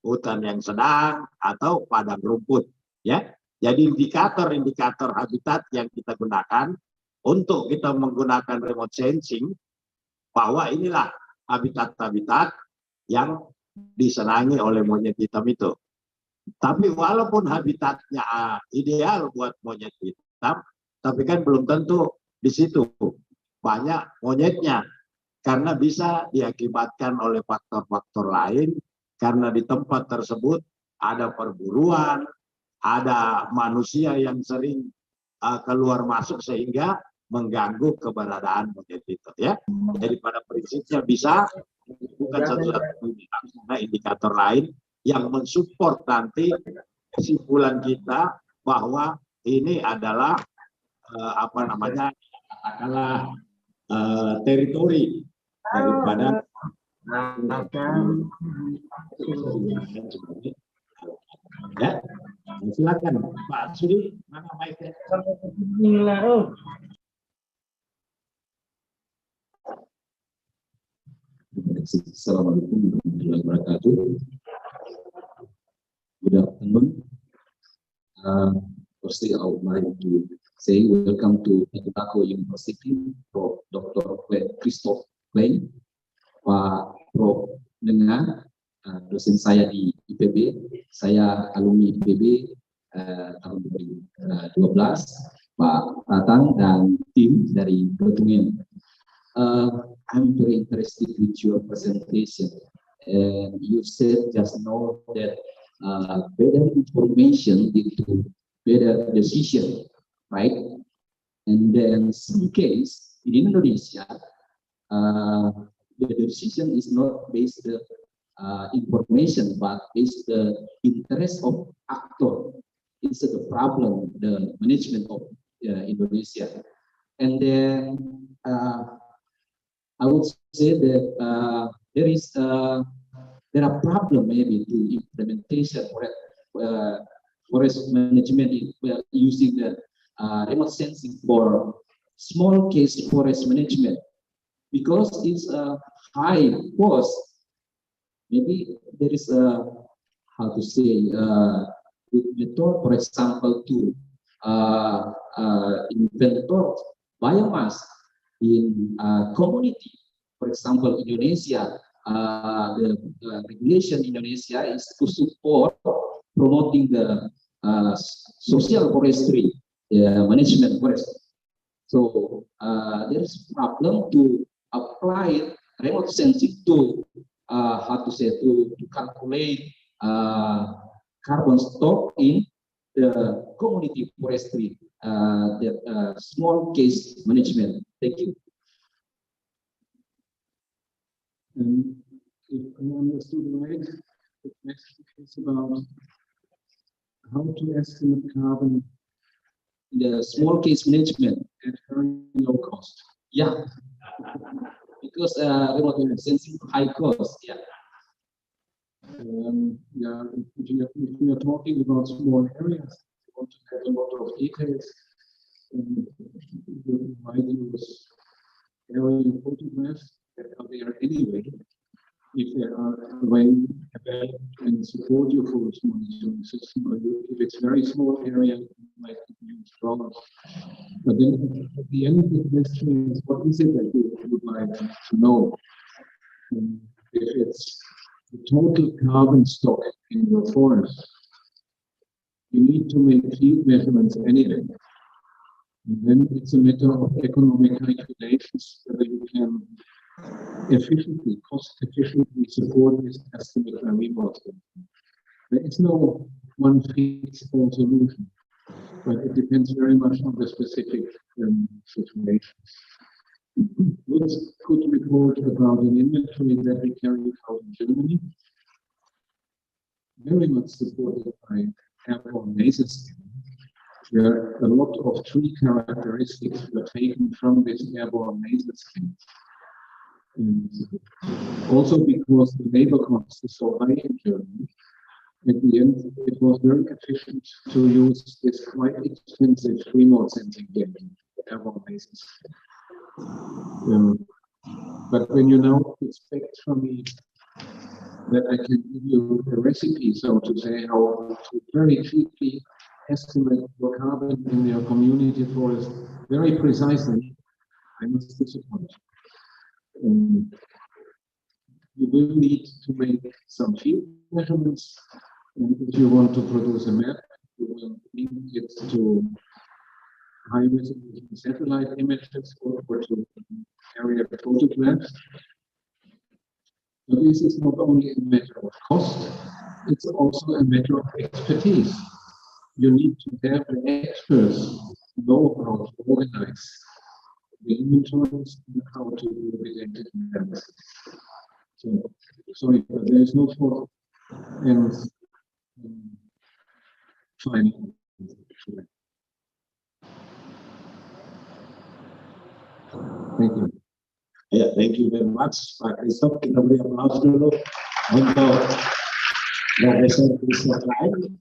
hutan yang sedang, atau padang rumput, ya. Jadi indikator-indikator habitat yang kita gunakan untuk kita menggunakan remote sensing bahwa inilah habitat-habitat yang disenangi oleh monyet hitam itu. Tapi walaupun habitatnya ideal buat monyet hitam, tapi kan belum tentu di situ banyak monyetnya, karena bisa diakibatkan oleh faktor-faktor lain, karena di tempat tersebut ada perburuan, ada manusia yang sering keluar masuk sehingga mengganggu keberadaan monyet itu, ya. Jadi pada prinsipnya bisa, bukan satu-satunya, karena indikator lain yang mensupport nanti kesimpulan kita bahwa ini adalah katakanlah teritori daripada ya. Silakan Pak Sudi, mana mic-nya? Assalamualaikum warahmatullahi wabarakatuh. Good afternoon. Firstly, I would like to say welcome to Indonesia University, Prof. Dr. Christoph Klein, Pak Prof. Dengar, dosen saya di IPB, saya alumni IPB tahun 2012, Pak Tatang dan tim dari Gotungen. I'm very interested with your presentation, and you said just now that better information lead to better decision, right? And then some case in Indonesia, the decision is not based information, but based the interest of actor. It's the problem, the management of Indonesia. And then I would say that there are problem maybe to implementation forest management using the remote sensing for small case forest management, because it's a high cost. Maybe there is a good method, for example, to inventor biomass in community. For example, Indonesia, the regulation in Indonesia is to support promoting the social forestry management forest. So there is a problem to apply remote sensing to to calculate carbon stock in the community forestry, the small case management. Thank you. If I understood right, the question is about how to estimate carbon in the small case management at very low cost. Yeah, because remote sensing high cost. Yeah. Yeah, if we are talking about small areas, we want to have a lot of details. You might use aerial photographs that are there anyway, if there are available and support your forest monitoring system, or if it's very small area, you might use drones. But then at the end of the question is, what is it that you would like to know? If it's the total carbon stock in your forest, you need to make field measurements anyway. And then it's a matter of economic calculations whether you can cost efficiently support this estimate by remote sensing. There is no one fits-all solution, but it depends very much on the specific situations. Let's could report about an inventory that we carried out in Germany, very much supported by airborne laser scanning, where a lot of tree characteristics were taken from this airborne laser scanning. And also because the labor cost is so high in Germany, at the end it was very efficient to use this quite expensive remote sensing game, airborne laser scanning. But when you now expect from me that I can give you a recipe, so to say, how to very cheaply estimate your carbon in your community forest very precisely, I must disappoint. You will need to make some field measurements. And if you want to produce a map, you will link it to high resolution satellite images or to area photographs. But this is not only a matter of cost, it's also a matter of expertise. You need to have the experts know how to organize the inventories and how to do the related analysis. So, sorry, but there is no fault in finding. Thank you. Ya, thank you very much, Pak Christoph. Kita beri aplaus dulu untuk Profesor Christoph lain.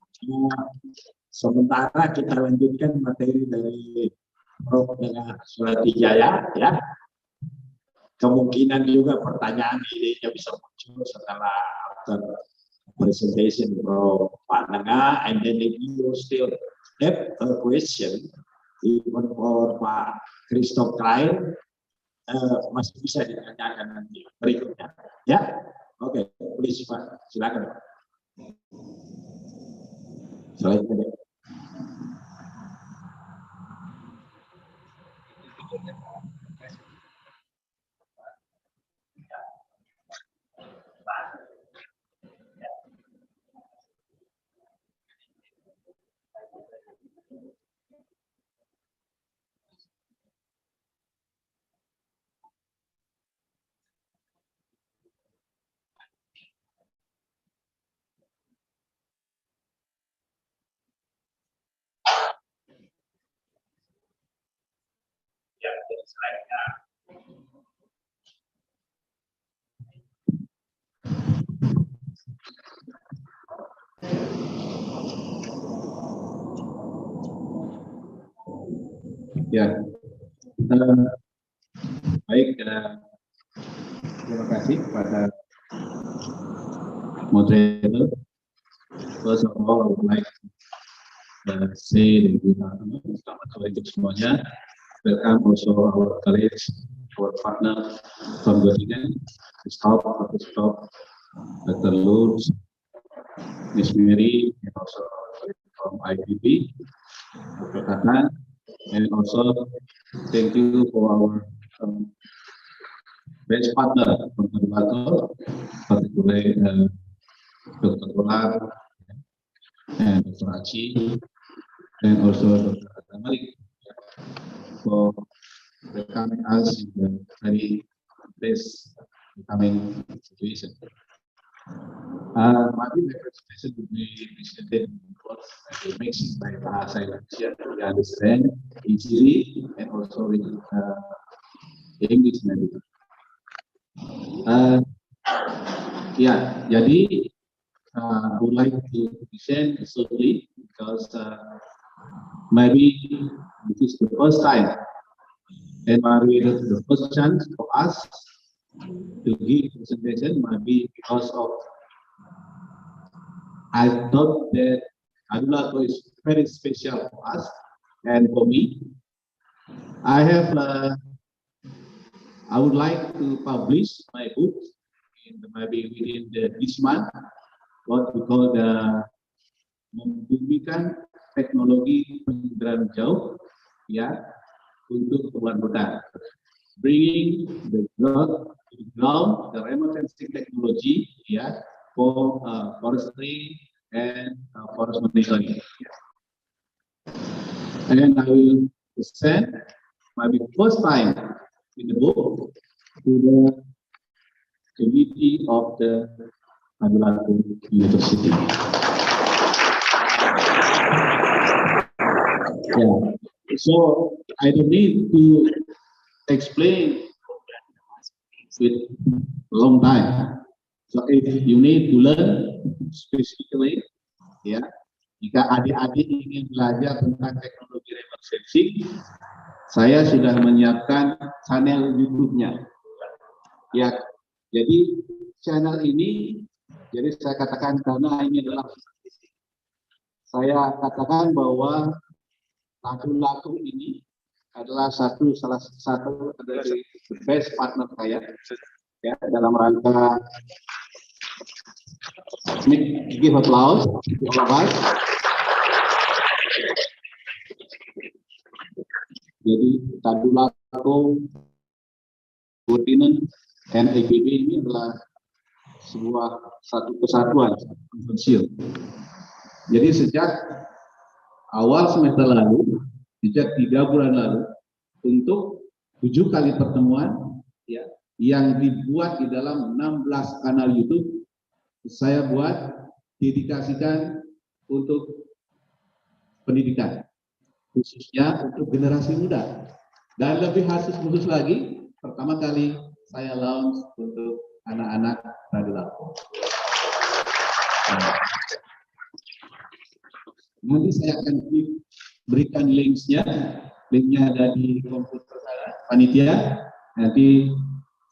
Sementara kita lanjutkan materi dari Prof. dengan Suratijaya, ya. Kemungkinan juga pertanyaan idenya bisa muncul setelah after presentation Prof. Pananga, and then if you still have a question, even for Pak Christoph Klein, masih bisa ditanyakan nanti berikutnya, ya. Oke, please Pak, silakan. Selanjutnya. Ya, baik, terima kasih kepada moderator. First of all, I would like to say selamat sore untuk semuanya. Welcome also our colleagues, our partner from Göttingen, Dr. Lutz, Miss Mary, and also from IPP, Dr. Katan. And also, thank you for our best partner from Tanvato, particularly Dr. Kolar and Dr. Aci, and also Dr. Adamalik for welcoming us in the very best becoming situation. Maybe the presentation will be presented in mixed by bahasa Indonesia to understand easily and also with English maybe. Jadi I would like to present shortly because maybe this is the first time and maybe the first chance for us to give presentation, maybe because of I thought that Adulato is very special for us and for me. I would like to publish my book maybe within this month, what we call the membumikan teknologi penginderaan jauh, ya, untuk kewarganegaraan, bringing the ground, the remote sensing technology, ya, for forestry and forest monitoring. And then I will present maybe first time in the book to the committee of the Adulato University. Yeah. So I don't need to explain with long time. So if you need to learn specifically, ya, jika adik-adik ingin belajar tentang teknologi remote sensing, saya sudah menyiapkan channel YouTube-nya. Ya, jadi channel ini, jadi saya katakan karena ini adalah saya katakan bahwa lagu-lagu ini adalah salah satu dari best partner saya ya dalam rangka give applause to all of us. Jadi Tadulako, Butinen, dan EGB ini adalah satu kesatuan konsorsium. Jadi sejak awal semester lalu, sejak 3 bulan lalu, untuk 7 kali pertemuan ya, yang dibuat di dalam 16 kanal YouTube, saya buat dedikasikan untuk pendidikan, khususnya untuk generasi muda. Dan lebih khusus lagi, pertama kali saya launch untuk anak-anak Tadulako. Nanti saya akan berikan linknya ada di komputer saya, panitia. Nanti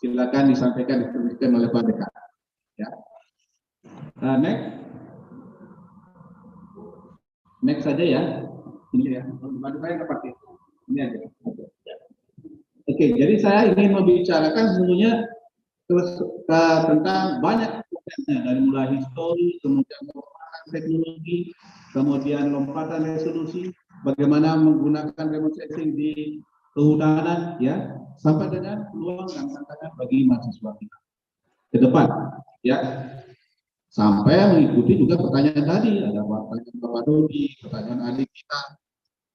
silakan disampaikan, dipublikasikan oleh Pak Dekan. Ya. Next saja ya. Ini ya, yang pakai. Ini aja. Oke, jadi saya ingin membicarakan sebenarnya tentang banyak kontennya, dari mulai histori, kemudian lompatan teknologi, kemudian lompatan resolusi, bagaimana menggunakan remote sensing di kehutanan, ya, sampai dengan peluang dan tantangan bagi mahasiswa kita ke depan, ya. Sampai mengikuti juga pertanyaan tadi, ada pertanyaan Bapak Dodi, pertanyaan adik kita,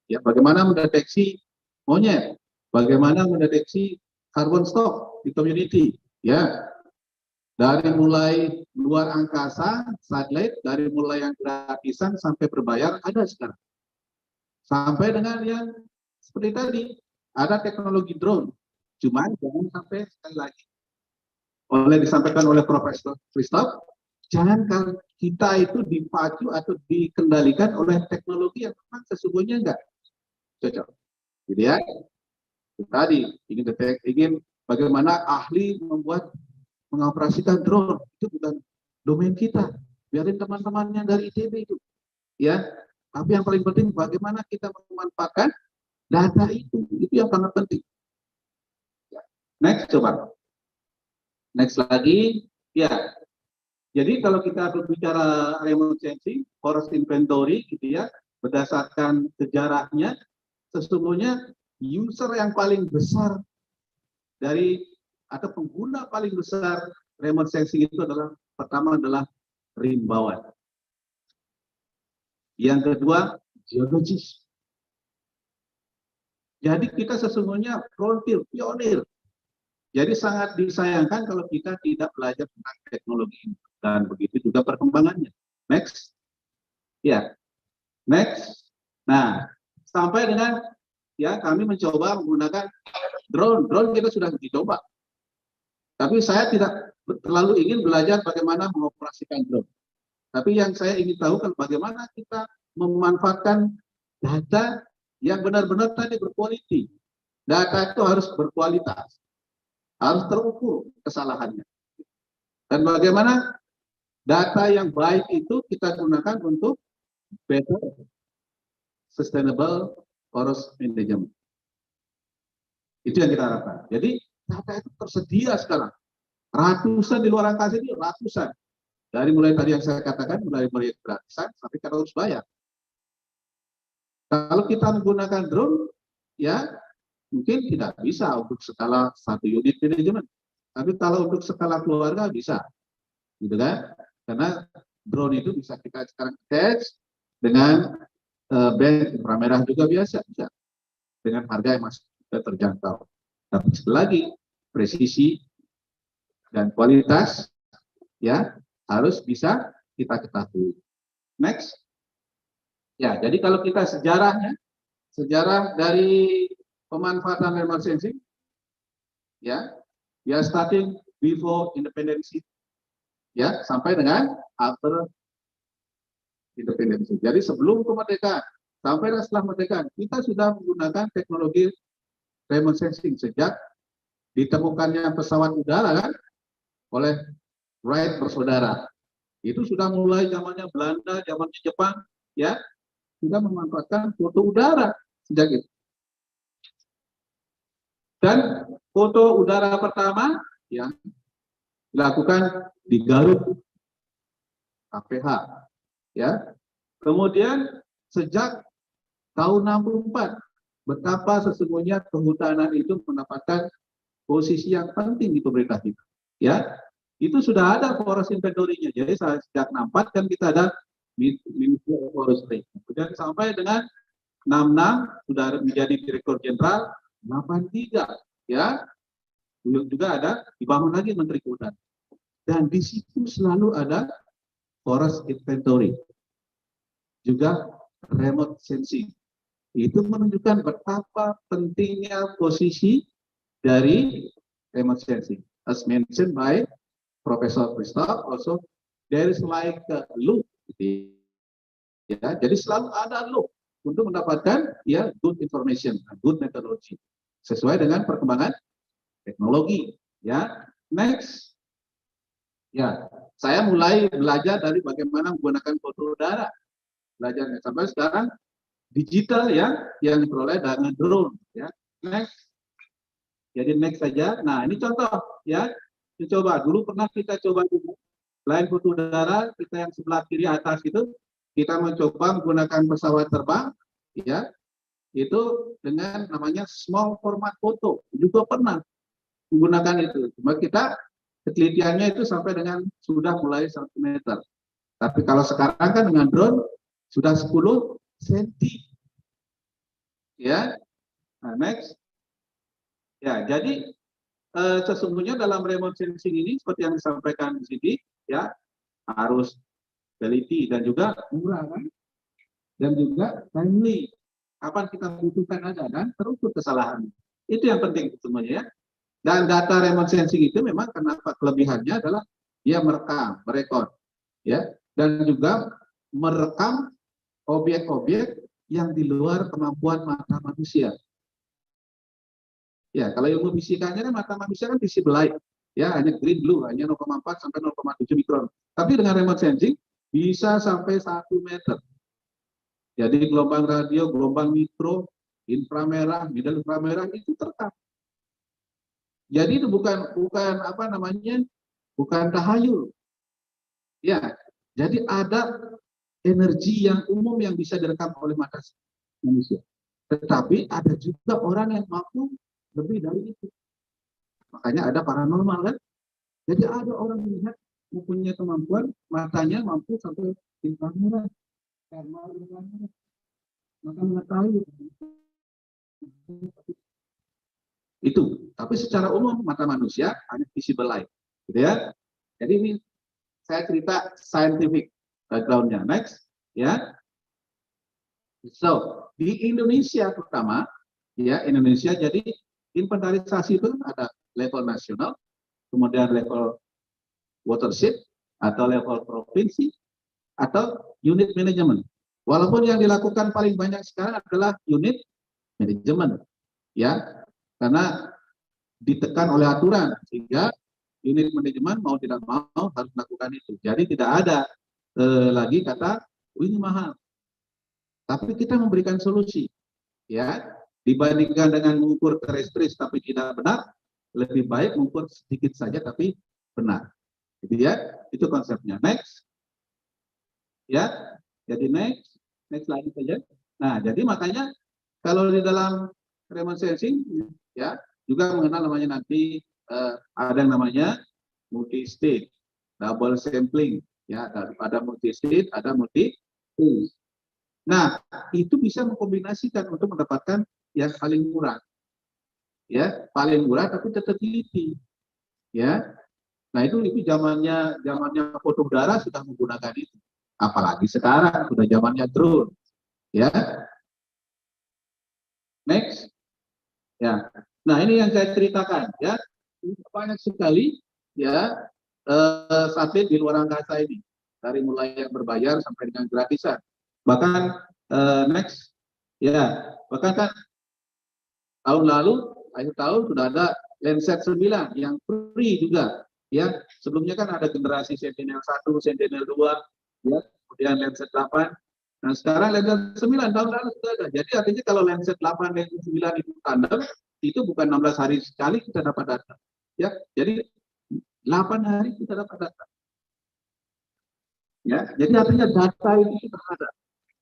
ya, bagaimana mendeteksi monyet, bagaimana mendeteksi carbon stock di community, ya, dari mulai luar angkasa, satelit, dari mulai yang gratisan sampai berbayar ada sekarang, sampai dengan yang seperti tadi ada teknologi drone, cuman jangan sampai sekali lagi disampaikan oleh Profesor Christoph, jangan kalau kita itu dipacu atau dikendalikan oleh teknologi yang memang sesungguhnya enggak cocok. Jadi ya, tadi ingin bagaimana ahli mengoperasikan drone, itu bukan domain kita. Biarin teman-temannya dari ITB itu, ya. Tapi yang paling penting bagaimana kita memanfaatkan data itu yang sangat penting. Next, coba. Next lagi, ya. Jadi kalau kita berbicara remote sensing, forest inventory, gitu ya, berdasarkan sejarahnya, sesungguhnya user yang paling besar atau pengguna paling besar remote sensing itu pertama adalah rimbawan. Yang kedua, geologis. Jadi kita sesungguhnya frontier, pionir. Jadi sangat disayangkan kalau kita tidak belajar tentang teknologi ini. Dan begitu juga perkembangannya. Next. Ya. Next. Nah, sampai dengan ya kami mencoba menggunakan drone. Drone kita sudah dicoba. Tapi saya tidak terlalu ingin belajar bagaimana mengoperasikan drone. Tapi yang saya ingin tahu kan bagaimana kita memanfaatkan data yang benar-benar tadi berkualitas. Data itu harus berkualitas. Harus terukur kesalahannya. Dan bagaimana data yang baik itu kita gunakan untuk better sustainable forest management. Itu yang kita harapkan. Jadi data itu tersedia sekarang. Ratusan di luar angkasa ini, ratusan. Dari mulai tadi yang saya katakan, mulai gratisan sampai kita harus bayar. Kalau kita menggunakan drone, ya mungkin tidak bisa untuk skala 1 unit manajemen. Tapi kalau untuk skala keluarga bisa. Gitu kan? Karena drone itu bisa kita sekarang attach dengan band inframerah juga bisa. Dengan harga yang masih terjangkau. Tapi sekali lagi, presisi dan kualitas ya harus bisa kita ketahui. Next. Ya, jadi kalau kita sejarah dari pemanfaatan remote sensing, ya, starting before independence, ya, sampai dengan after independence. Jadi sebelum kemerdekaan sampai setelah kemerdekaan kita sudah menggunakan teknologi remote sensing sejak ditemukannya pesawat udara kan oleh Wright bersaudara. Itu sudah mulai zamannya Belanda, zamannya Jepang, ya, sudah memanfaatkan foto udara sejak itu. Dan foto udara pertama ya dilakukan di Garut KPH ya. Kemudian sejak tahun 64 betapa sesungguhnya kehutanan itu mendapatkan posisi yang penting di pemerintah kita ya. Itu sudah ada forest inventory-nya. Jadi sejak 64 kan kita ada Ministry of Forestry. Kemudian sampai dengan 66 sudah menjadi Direktur Jenderal, 83 ya. Juga ada dibangun lagi Menteri Kehutanan. Dan di situ selalu ada forest inventory. Juga remote sensing. Itu menunjukkan betapa pentingnya posisi dari remote sensing. As mentioned by Profesor Christoph, also there is like a loop. Ya, jadi selalu ada loop untuk mendapatkan ya good information, good methodology sesuai dengan perkembangan teknologi. Ya, next. Ya, saya mulai belajar dari bagaimana menggunakan foto udara. Belajarnya sampai sekarang digital ya yang diperoleh dengan drone. Ya, next. Jadi next saja. Nah, ini contoh ya. Dicoba dulu pernah kita coba dulu. Selain foto udara, kita yang sebelah kiri atas itu kita mencoba menggunakan pesawat terbang, ya, itu dengan namanya small format foto juga pernah menggunakan itu. Cuma kita penelitiannya itu sampai dengan sudah mulai 1 meter. Tapi kalau sekarang kan dengan drone sudah 10 cm. Ya, nah, next. Ya, jadi sesungguhnya dalam remote sensing ini seperti yang disampaikan di sini, ya harus teliti dan juga murah kan, dan juga timely. Kapan kita butuhkan ada dan terukur kesalahan. Itu yang penting semuanya ya. Dan data remote sensing itu memang kenapa kelebihannya adalah dia merekam, merekod, ya, dan juga merekam objek-objek yang di luar kemampuan mata manusia. Ya, kalau ilmu fisikanya kan mata manusia kan visible light, ya hanya green blue, hanya 0,4 sampai 0,7 mikron. Tapi dengan remote sensing bisa sampai 1 meter. Jadi gelombang radio, gelombang mikro, inframerah, middle inframerah itu terekam. Jadi itu bukan apa namanya, bukan tahayul. Ya, jadi ada energi yang umum yang bisa direkam oleh mata manusia. Tetapi ada juga orang yang mampu lebih dari itu. Makanya ada paranormal kan. Jadi ada orang melihat mempunyai kemampuan, matanya mampu sampai inframerah, thermal inframerah. Maka mengetahui itu. Tapi secara umum mata manusia hanya visible light, gitu ya. Jadi ini saya cerita scientific background-nya. Next, ya. So di Indonesia pertama, ya Indonesia jadi inventarisasi itu ada level nasional, kemudian level watershed atau level provinsi atau unit manajemen. Walaupun yang dilakukan paling banyak sekarang adalah unit manajemen, ya, karena ditekan oleh aturan sehingga unit manajemen mau tidak mau harus melakukan itu. Jadi tidak ada lagi kata ini mahal, tapi kita memberikan solusi, ya. Dibandingkan dengan mengukur terestris tapi tidak benar, lebih baik mengukur sedikit saja tapi benar. Gitu ya, itu konsepnya. Next. Ya, jadi next lagi saja. Nah, jadi makanya kalau di dalam remote sensing ya juga mengenal namanya nanti ada yang namanya multi state, double sampling, ya, ada multi state, ada multi phase. Nah, itu bisa mengkombinasikan untuk mendapatkan yang paling murah, ya, paling murah tapi tetap teliti, ya. Nah itu zamannya foto udara sudah menggunakan itu, apalagi sekarang sudah zamannya drone, ya. Next, ya. Nah ini yang saya ceritakan, ya, banyak sekali, ya, satelit di luar angkasa ini, dari mulai yang berbayar sampai dengan gratisan. Bahkan next, ya, bahkan kan tahun lalu, akhir tahun sudah ada Landsat 9 yang free juga, ya. Sebelumnya kan ada generasi Sentinel 1, Sentinel 2, ya, kemudian Landsat 8. Nah, sekarang Landsat 9 tahun lalu sudah ada. Jadi artinya kalau Landsat 8 dan 9 itu tandem, itu bukan 16 hari sekali kita dapat data. Ya, jadi 8 hari kita dapat data. Ya, jadi artinya data itu sudah ada.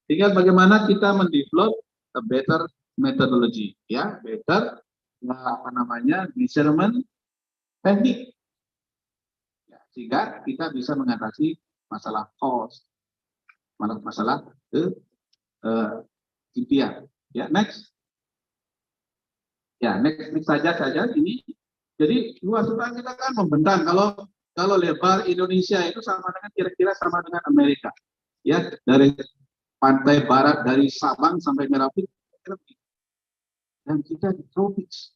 Tinggal bagaimana kita mendevelop a better methodology, ya, better measurement teknik, ya, sehingga kita bisa mengatasi masalah cost, masalah impian. Ya, next. Ya, next saja ini. Jadi luas hutan kita kan membentang. Kalau lebar Indonesia itu sama dengan kira-kira sama dengan Amerika. Ya, dari pantai barat dari Sabang sampai Merauke. Dan kita di tropis.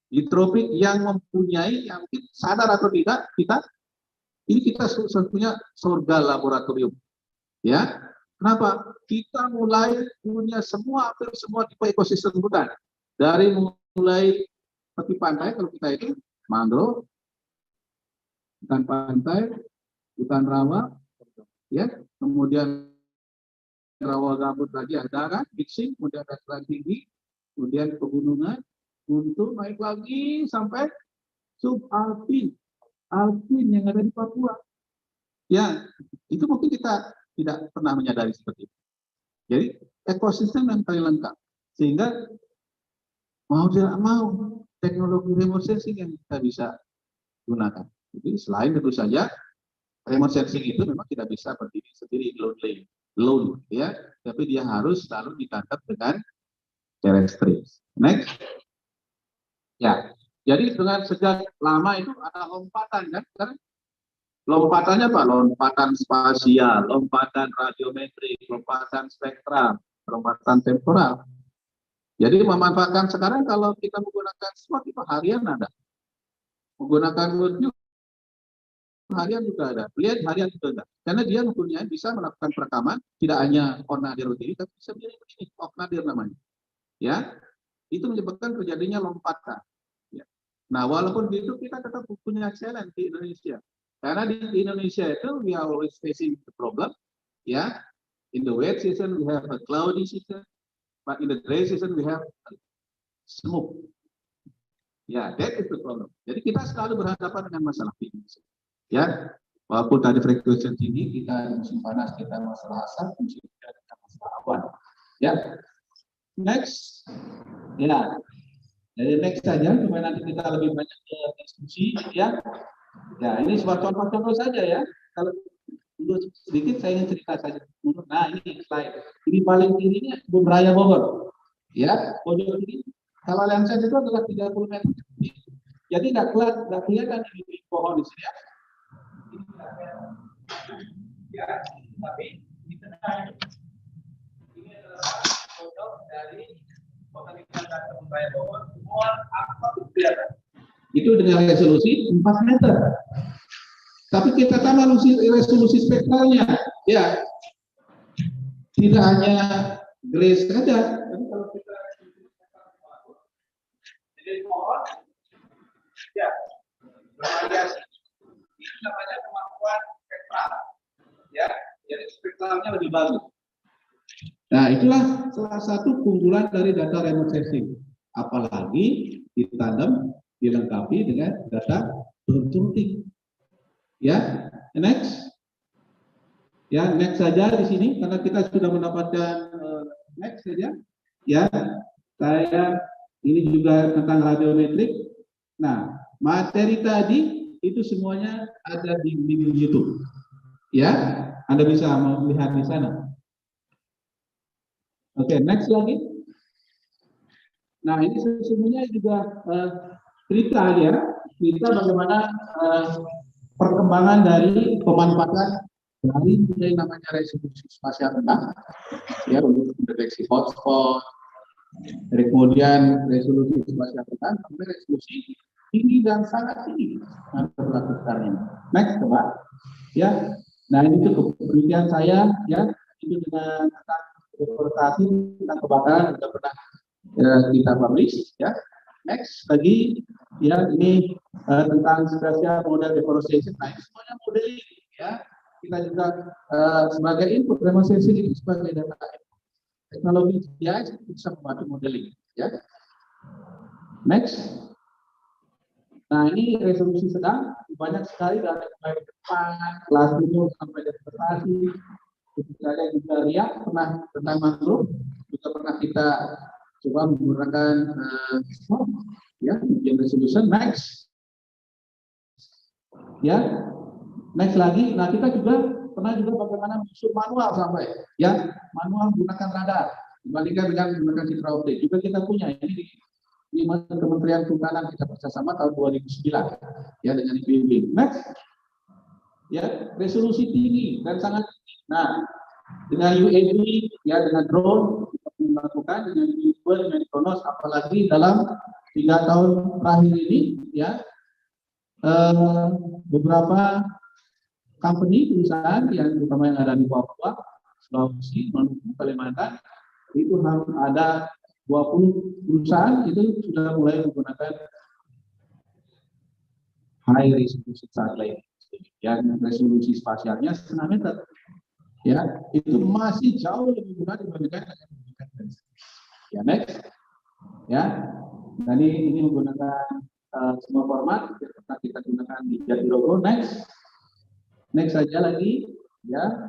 Di tropik yang mempunyai, yang sadar atau tidak, kita punya surga laboratorium. Ya, kenapa? Kita mulai punya hampir semua tipe ekosistem hutan. Dari mulai tepi pantai, kalau kita itu mangrove, hutan pantai, hutan rawa, ya, kemudian rawa gambut lagi ada kan, mixing, kemudian dataran tinggi, kemudian pegunungan, untuk naik lagi sampai subalpin, alpin yang ada di Papua. Ya, itu mungkin kita tidak pernah menyadari seperti itu. Jadi ekosistem yang paling lengkap, sehingga mau tidak mau teknologi remote sensing yang kita bisa gunakan. Jadi selain tentu saja remote sensing itu memang tidak bisa berdiri sendiri alone, ya, tapi dia harus selalu ditangkap dengan terrestrial. Next. Ya, jadi dengan sejak lama itu ada lompatan kan? Lompatannya apa? Lompatan spasial, lompatan radiometrik, lompatan spektral, lompatan temporal. Jadi memanfaatkan sekarang kalau kita menggunakan slot itu harian ada. Menggunakan world harian juga ada. Lihat harian juga ada. Karena dia mempunyai bisa melakukan perekaman tidak hanya on nadir begini, tapi bisa menjadi begini, off nadir namanya. Ya, itu menyebabkan terjadinya lompatan. Ya. Nah, walaupun begitu kita tetap punya challenge di Indonesia. Karena di Indonesia itu we are always facing the problem. Ya, in the wet season we have a cloudy season. But in the dry season we have smoke. Ya, that is the problem. Jadi kita selalu berhadapan dengan masalah ini. Ya, walaupun tadi frekuensi tinggi, kita musim panas kita masalah asap, musim hujan kita masalah awan. Ya, next. Ya, jadi next saja supaya nanti kita lebih banyak diskusi. Ya, ya ini sebuah contoh saja ya. Kalau sedikit saya ingin cerita saja. Nah ini slide. Ini paling kirinya Kebun Raya Bogor. Ya, pojok ini. Kalau lensa itu adalah 30 meter. Jadi nggak kelihatan di pohon di sini ya. Ya, tapi di tengah ini adalah pojok dari pemilikan Kebun Raya Bogor. Semua apa kelihatan. Itu dengan resolusi 4 meter. Tapi kita tambah resolusi spektralnya, ya tidak hanya grace saja. Tapi kalau kita jadi mohon, ya bervariasi. Ini namanya kemampuan spektral, ya. Jadi spektralnya lebih bagus. Nah, itulah salah satu keunggulan dari data remote sensing. Apalagi ditandem dilengkapi dengan data routing. Ya, next. Ya, next saja di sini karena kita sudah mendapatkan next saja. Ya, saya ini juga tentang radiometrik. Nah, materi tadi itu semuanya ada di YouTube. Ya, Anda bisa melihat di sana. Oke, next lagi. Nah, ini sesungguhnya juga cerita ya, cerita bagaimana perkembangan dari pemanfaatan dari yang namanya resolusi spasial rendah ya untuk mendeteksi hotspot, dari kemudian resolusi spasial rendah sampai resolusi tinggi dan sangat tinggi sekarang. Next coba ya. Nah ini cukup penelitian saya ya, itu dengan reportasi tentang kebakaran sudah pernah kita publish ya. Next lagi ya, ini tentang spesial model deforestation. Nah ini semuanya modeling ya. Kita juga sebagai input remote sensing itu sebagai data teknologi ya bisa membantu modeling ya. Next. Nah, ini resolusi sedang, banyak sekali dari mulai depan, kelas dulu sampai demonstrasi. Saya juga lihat pernah tentang mangrove, juga pernah kita coba menggunakan ya, bikin resolution. Next. Ya, next lagi. Nah, kita juga pernah juga bagaimana menyusun manual sampai ya, manual menggunakan radar dibandingkan dengan menggunakan citra optik. Juga kita punya ini di Kementerian Kehutanan kita bersama tahun 2009 ya dengan IPB. Next, ya resolusi tinggi dan sangat tinggi. Nah, dengan UAV ya dengan drone kita melakukan dengan Google dengan Kronos, apalagi dalam 3 tahun terakhir ini ya beberapa company perusahaan yang terutama yang ada di Papua, Sulawesi, Maluku, Kalimantan itu harus ada 20 perusahaan itu sudah mulai menggunakan high resolution satellite yang resolusi spasialnya 1,5 meter. Ya, itu masih jauh lebih mudah dibandingkan dengan menggunakan ya, next. Ya. Jadi ini menggunakan semua format yang pernah kita gunakan di Jatirogo. Next. Next saja lagi ya.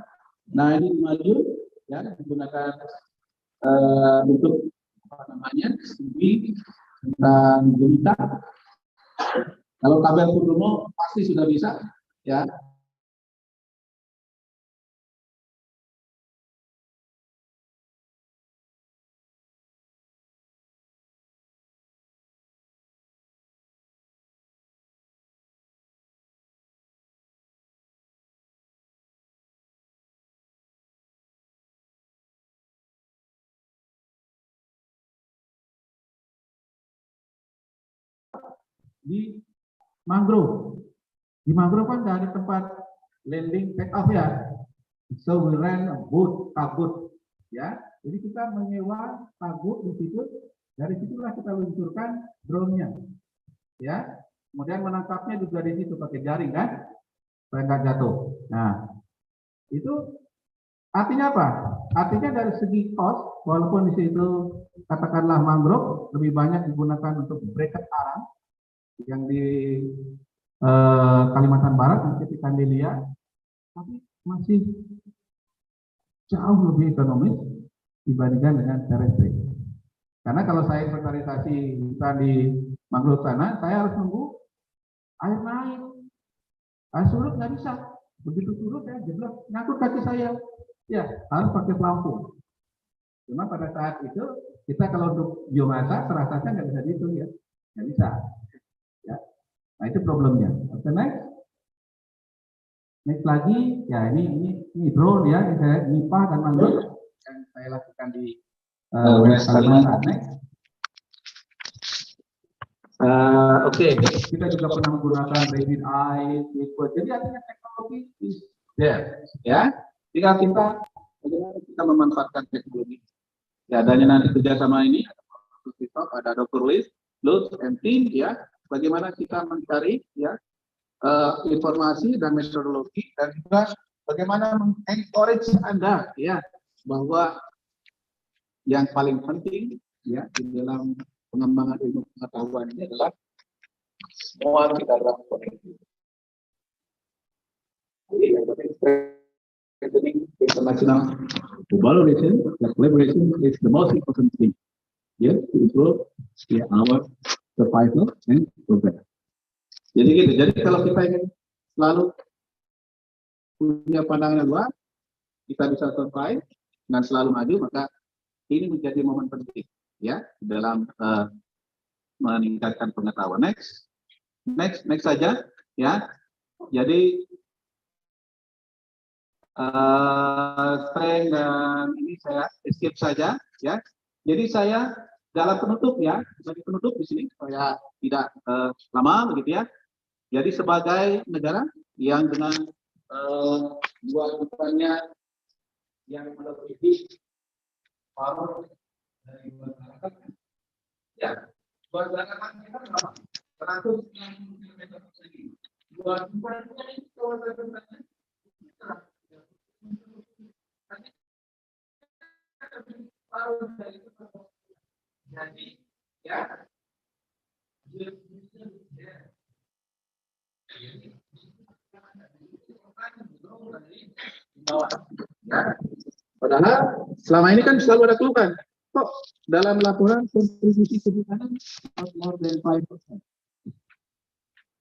Nah, ini maju ya menggunakan untuk apa namanya studi tentang berita. Kalau kabel Purnomo pasti sudah bisa ya. Di mangrove kan dari tempat landing take off ya, so we rent a boat, kabut ya, jadi kita menyewa kabut di situ, dari situlah kita luncurkan drone-nya ya, kemudian menangkapnya juga di situ pakai jaring kan supaya nggak jatuh. Nah itu artinya apa? Artinya dari segi cost, walaupun di situ katakanlah mangrove lebih banyak digunakan untuk bracket arang yang di Kalimantan Barat mungkin ikan delia, tapi masih jauh lebih ekonomis dibandingkan dengan terestri. Karena kalau saya inventarisasi hutan di mangrove sana, saya harus nunggu air naik, air surut nggak bisa. Begitu surut ya jeblok nyangkut kaki saya, ya harus pakai pelampung. Cuma pada saat itu kita kalau untuk biomasa terasanya nggak bisa dihitung ya, nggak bisa. Ya. Nah itu problemnya. Oke, next lagi, ya ini drone ya, saya NIPA dan mangrove yang saya lakukan di Kalimantan. Next. Oke, kita juga pernah menggunakan rapid eye, liquid. Jadi artinya teknologi is there, ya. Tinggal kita bagaimana kita memanfaatkan teknologi. Ya, adanya nanti kerjasama ini ada Dr. Liz, Lutz, and team, ya. Bagaimana kita mencari, ya, informasi dan metodologi, dan juga bagaimana mengencourage Anda, ya, bahwa yang paling penting, ya, di dalam pengembangan ilmu pengetahuan ini adalah semua kita lakukan itu. International collaboration is the most important thing. Yeah, to improve our survival and progress. Jadi gitu. Jadi kalau kita ingin selalu punya pandangan yang luas, kita bisa survive dan selalu maju, maka ini menjadi momen penting ya dalam meningkatkan pengetahuan. Next saja ya. Jadi strength dan ini saya skip saja ya. Jadi saya dalam penutup ya, sebagai penutup di sini saya tidak lama begitu ya. Jadi sebagai negara yang dengan dua hutannya yang melebihi paruh dari masyarakat, ya, dua daratan kita berapa? 160 km persegi. Dua hutannya ini kawasan paruh dari itu. Jadi, ya, Padahal selama ini kan selalu ada keluhan. Kok dalam laporan kontribusi kehutanan not more than 5%?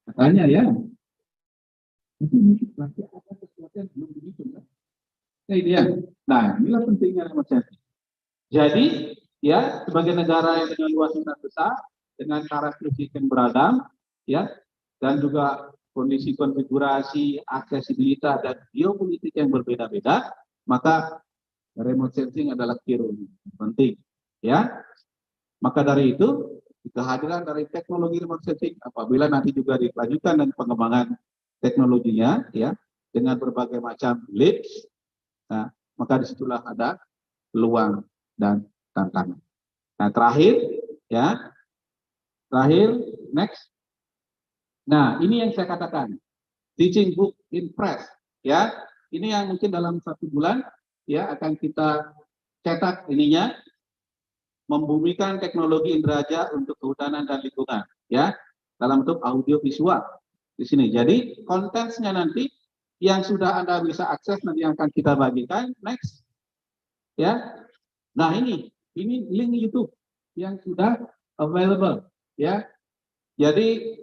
Katanya ya. Tapi mungkin berarti ada sesuatu yang belum begitu kan? Nah, ini ya. Nah, inilah pentingnya emergency. Jadi, ya, sebagai negara yang dengan luas yang besar, dengan karakteristik yang beragam, ya, dan juga kondisi konfigurasi, aksesibilitas, dan geopolitik yang berbeda-beda, maka remote sensing adalah key role penting, ya. Maka dari itu, kehadiran dari teknologi remote sensing apabila nanti juga dilanjutkan dan pengembangan teknologinya, ya, dengan berbagai macam leads, nah, maka disitulah ada peluang dan tantangan. Nah, terakhir, ya, next. Nah, ini yang saya katakan, teaching book in press, ya, ini yang mungkin dalam 1 bulan, ya, akan kita cetak ininya, membumikan teknologi inderaja untuk kehutanan dan lingkungan, ya, dalam bentuk audio visual di sini. Jadi kontennya nanti yang sudah Anda bisa akses nanti yang akan kita bagikan, next, ya. Nah, ini link YouTube yang sudah available, ya. Jadi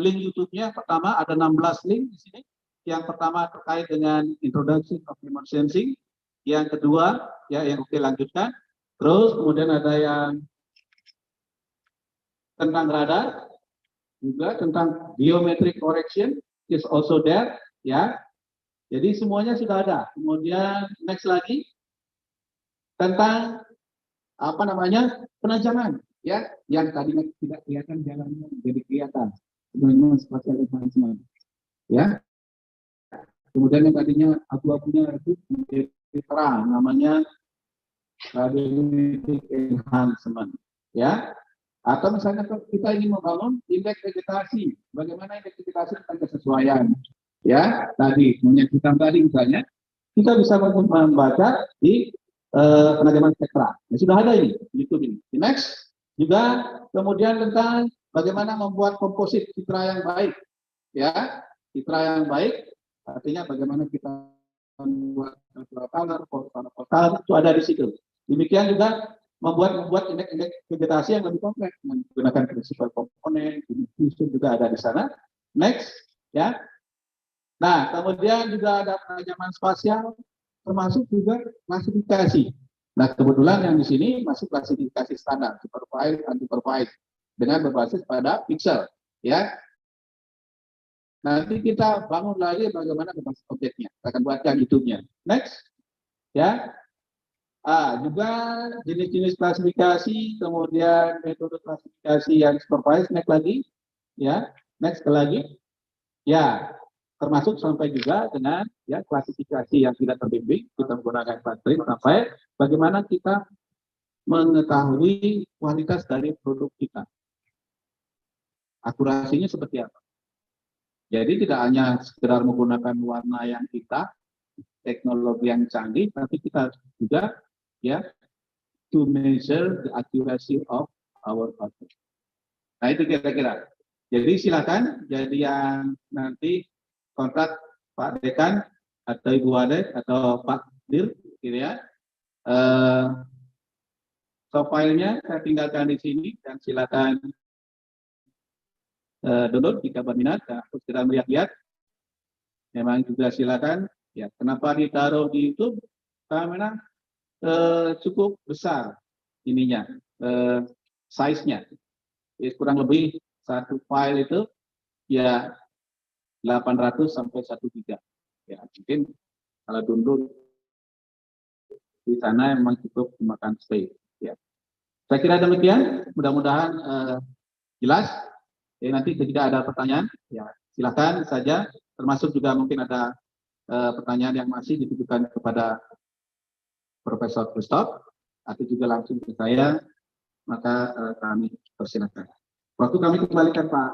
link YouTube-nya pertama ada 16 link di sini. Yang pertama terkait dengan introduction of remote sensing. Yang kedua, ya, yang oke lanjutkan. Terus kemudian ada yang tentang radar, juga tentang biometric correction is also there, ya. Jadi semuanya sudah ada. Kemudian next lagi tentang apa namanya penajaman, ya, yang tadinya tidak kelihatan jalannya jadi kelihatan, dengan spatial advancement, ya. Kemudian yang tadinya abu-abunya itu menjadi terang, namanya radiometric enhancement, ya. Atau misalnya kita ingin membangun indeks vegetasi, bagaimana indeks vegetasi tentang kesesuaian, ya, tadi monyet hitam tadi misalnya, kita bisa membaca di penajaman spektra. Ya, sudah ada ini YouTube ini. Next juga kemudian tentang bagaimana membuat komposit citra yang baik, ya, citra yang baik artinya bagaimana kita membuat color itu ada di situ. Demikian juga membuat indeks vegetasi yang lebih kompleks menggunakan prinsipal komponen, itu juga ada di sana. Next, ya. Nah, kemudian juga ada penajaman spasial, termasuk juga klasifikasi. Nah, kebetulan yang di sini masuk klasifikasi standar, supervised, unsupervised, dengan berbasis pada pixel, ya. Nanti kita bangun lagi bagaimana berbasis objeknya. Kita akan buatkan YouTube-nya. Next, ya. Juga jenis-jenis klasifikasi, kemudian metode klasifikasi yang supervised, next lagi, ya. Next lagi, ya. Termasuk sampai juga dengan, ya, klasifikasi yang tidak terbimbing, kita menggunakan clustering sampai bagaimana kita mengetahui kualitas dari produk kita, akurasinya seperti apa. Jadi tidak hanya sekedar menggunakan warna yang hitam, teknologi yang canggih, tapi kita juga, ya, to measure the accuracy of our product. Nah, itu kira-kira. Jadi silakan, jadi yang nanti kontak Pak Dekan atau Ibu Wadek atau Pak Dir, gitu ya. Filenya saya tinggalkan di sini dan silakan download jika berminat. Terus kita melihat-lihat. Memang juga silakan. Ya, kenapa ditaruh di YouTube? Karena memang cukup besar ininya, size-nya. Ya, kurang lebih satu file itu ya 800 sampai 1 giga. Ya, mungkin kalau download di sana memang cukup memakan space. Ya. Saya kira demikian. Mudah-mudahan jelas. Ya, nanti jika ada pertanyaan, ya silakan saja. Termasuk juga mungkin ada pertanyaan yang masih ditujukan kepada Profesor Christoph atau juga langsung ke saya, maka kami persilakan. Waktu kami kembalikan Pak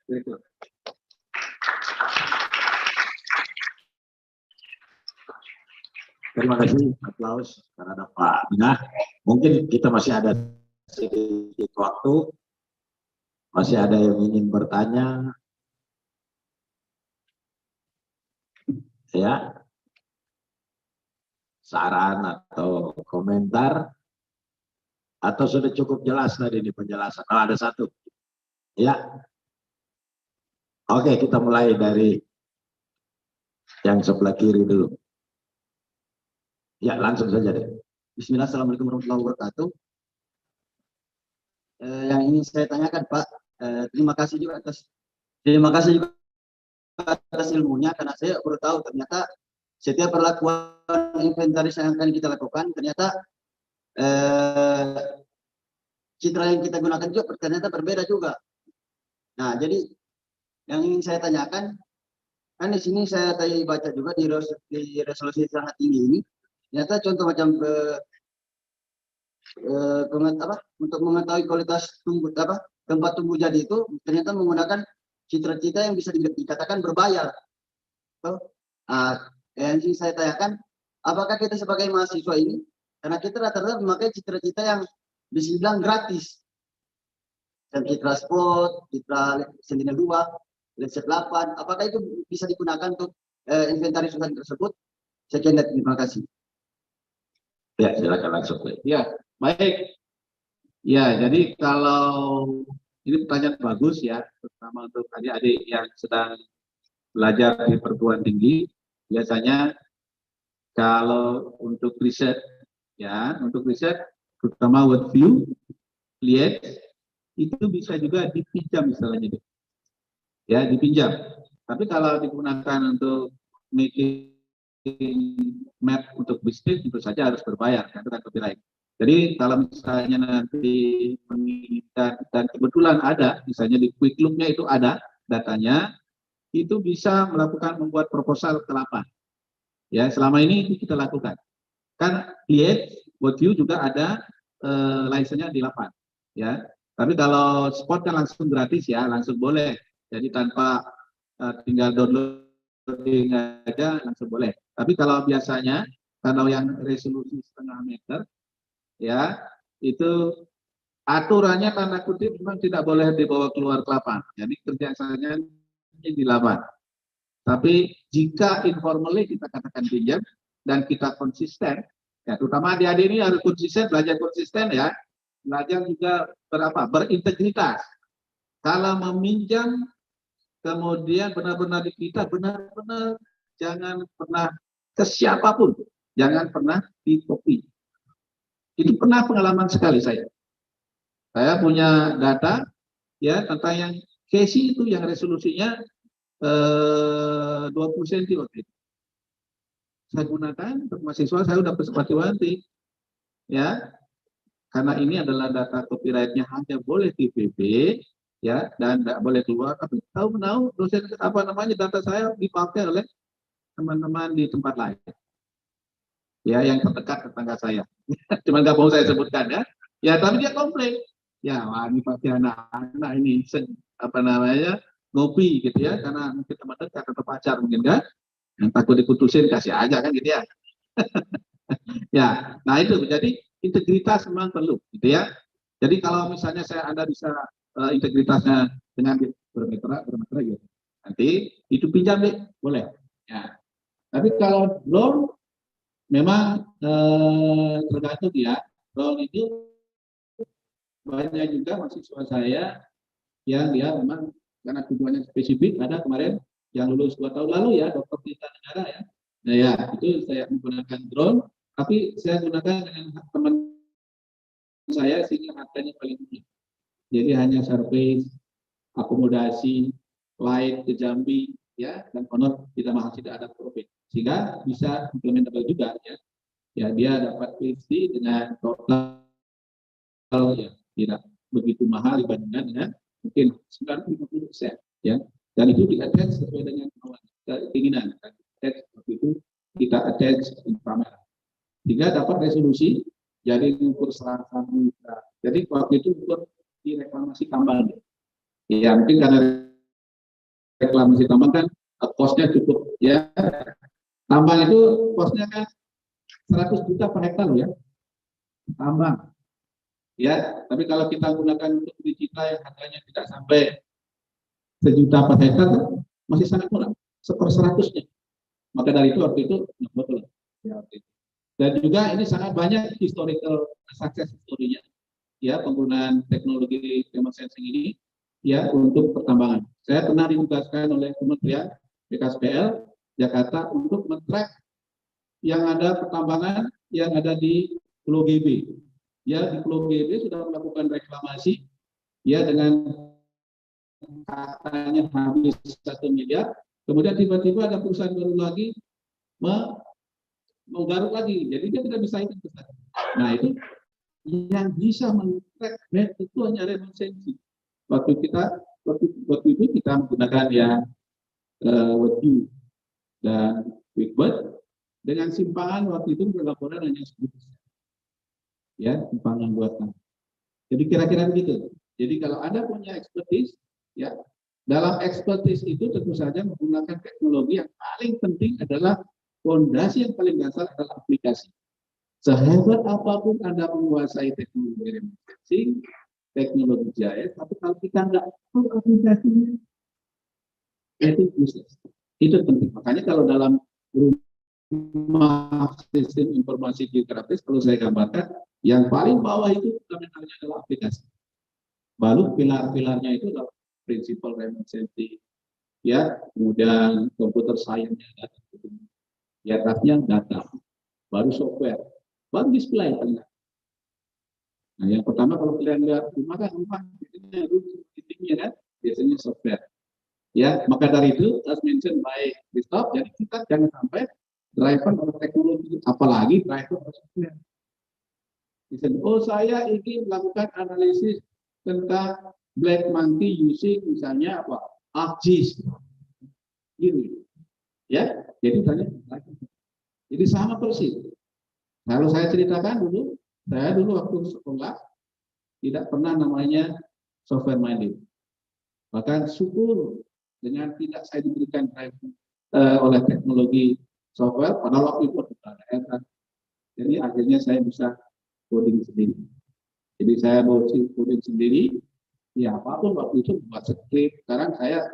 Direktur. Terima kasih, aplaus terhadap Pak. Nah, mungkin kita masih ada sedikit waktu. Masih ada yang ingin bertanya? Ya, saran atau komentar? Atau sudah cukup jelas tadi di penjelasan? Oh, ada satu. Ya, oke, kita mulai dari yang sebelah kiri dulu. Ya, langsung saja deh. Bismillah, Assalamualaikum warahmatullahi wabarakatuh. Yang ingin saya tanyakan Pak, terima kasih juga atas ilmunya, karena saya baru tahu ternyata setiap perlakuan inventaris yang akan kita lakukan ternyata citra yang kita gunakan juga ternyata berbeda juga. Nah, jadi yang ingin saya tanyakan, kan di sini saya tadi baca juga di resolusi sangat tinggi ini, ternyata contoh macam untuk mengetahui kualitas tempat tumbuh jadi itu ternyata menggunakan citra-citra yang bisa dikatakan berbayar. Yang ingin saya tanyakan, apakah kita sebagai mahasiswa ini, karena kita rata-rata memakai citra-citra yang bisa dibilang gratis, dan citra spot, citra Sentinel 2, Letset 8, apakah itu bisa digunakan untuk inventaris tersebut? Sekian dan terima kasih. Ya, silakan langsung. Ya, baik. Ya, jadi kalau ini pertanyaan bagus ya, terutama untuk adik-adik yang sedang belajar di perguruan tinggi. Biasanya kalau untuk riset, ya, untuk riset, terutama word view, lihat, itu bisa juga dipinjam misalnya, ya, dipinjam. Tapi kalau digunakan untuk making map untuk bisnis, tentu saja harus berbayar, karena copyright. Jadi kalau misalnya nanti menginginkan, dan kebetulan ada, misalnya di quick look-nya itu ada datanya, itu bisa membuat proposal ke lapan. Ya, selama ini itu kita lakukan. Kan lihat, word view juga ada license-nya di lapan. Ya, tapi kalau spot kan langsung gratis ya, langsung boleh. Jadi tanpa tinggal downloading aja langsung boleh. Tapi kalau biasanya, kalau yang resolusi 1,5 meter, ya itu aturannya tanda kutip memang tidak boleh dibawa keluar ke lapangan. Jadi kerjasanya di lapangan. Tapi jika informally kita katakan pinjam dan kita konsisten, ya terutama adik-adik ini harus konsisten, belajar konsisten ya, belajar juga berintegritas. Kalau meminjam kemudian benar-benar di kita, benar-benar jangan pernah ke siapapun, jangan pernah di copy. Itu pernah pengalaman sekali saya. Saya punya data ya tentang yang case itu yang resolusinya 20 cm waktu itu. Saya gunakan untuk mahasiswa, saya sudah wanti ya, karena ini adalah data copyright-nya hanya boleh di PB ya, dan tidak boleh keluar. Tapi tahu dosen data saya dipakai oleh teman-teman di tempat lain. Ya, yang terdekat tetangga saya. Cuma nggak mau saya sebutkan ya. Ya, tapi dia komplain. Ya, wah, ini pasti anak-anak ini ngopi gitu ya, karena mungkin teman dekat atau pacar mungkin kan. Yang takut diputusin kasih aja kan gitu ya. Ya, nah itu jadi integritas memang perlu gitu ya. Jadi kalau misalnya Anda bisa integritasnya dengan bermeter gitu. Nanti itu pinjam deh, boleh. Ya. Tapi kalau loan memang tergantung ya. Loan itu banyak juga mahasiswa saya yang dia memang karena tujuannya spesifik. Ada kemarin yang lulus 2 tahun lalu ya, dokter tingkat negara ya. Nah ya, itu saya menggunakan drone, tapi saya gunakan dengan teman saya sehingga harganya paling tinggi. Jadi hanya service, akomodasi, flight ke Jambi, ya, dan honor tidak mahal, tidak ada profit. Sehingga bisa implementable juga ya. Ya, dia dapat PhD dengan total ya tidak begitu mahal dibandingkan dengan mungkin 50% ya. Dan itu di-attach sesuai dengan keinginan. Waktu itu kita attach inframerah. Sehingga dapat resolusi, jadi ukur selatan. Jadi waktu itu ukur di reklamasi tambang. Ya mungkin karena reklamasi tambang kan cost-nya cukup ya. Tambang itu cost-nya kan 100 juta per hektar ya. Tambang. Ya, tapi kalau kita gunakan untuk digital yang harganya tidak sampai 1 juta per hektar kan masih sangat murah, 1/100-nya. Maka dari itu waktu itu betul. Ya, waktu itu. Dan juga ini sangat banyak historical success story-nya, ya, penggunaan teknologi remote sensing ini, ya, untuk pertambangan. Saya pernah ditugaskan oleh Kementerian BKSPL Jakarta untuk men-track yang ada pertambangan yang ada di Pulau GB. Ya, di Pulau GB sudah melakukan reklamasi, ya, dengan katanya habis 1 miliar, kemudian tiba-tiba ada perusahaan baru lagi menggaruk lagi, jadi dia tidak bisa itu. Nah, itu yang bisa men-track itu hanya remote sensing. Waktu itu kita menggunakan yang WebView dan QuickBird dengan simpangan waktu itu berlaporan hanya 10%. Ya, simpangan buatan. Jadi kira-kira begitu. Jadi kalau Anda punya expertise, ya, dalam expertise itu tentu saja menggunakan teknologi yang paling penting adalah fondasi yang paling dasar adalah aplikasi. Sehebat apapun Anda menguasai teknologi remote sensing, teknologi GIS, tapi kalau kita nggak tahu aplikasinya, itu useless. Itu penting. Makanya kalau dalam rumah sistem informasi geografis, kalau saya gambarkan, yang paling bawah itu fundamentalnya adalah aplikasi. Baru pilar-pilarnya itu adalah prinsipal remote sensing, ya, kemudian computer science-nya, di atasnya data, baru software, baru display. Nah, yang pertama kalau kalian lihat rumah kan, biasanya software. Ya, maka dari itu, as mentioned by Christoph, jadi kita jangan sampai driver oleh teknologi, apalagi driver oleh software. Misalnya, oh saya ingin melakukan analisis tentang black monkey using misalnya apa, ArcGIS, gitu. Ya, jadi misalnya, jadi sama persis. Kalau saya ceritakan dulu, saya dulu waktu sekolah tidak pernah namanya software minded. Bahkan syukur dengan tidak saya diberikan oleh teknologi software pada waktu itu ada. Jadi akhirnya saya bisa coding sendiri. Jadi saya mau coding sendiri, ya apapun waktu itu buat script. Sekarang saya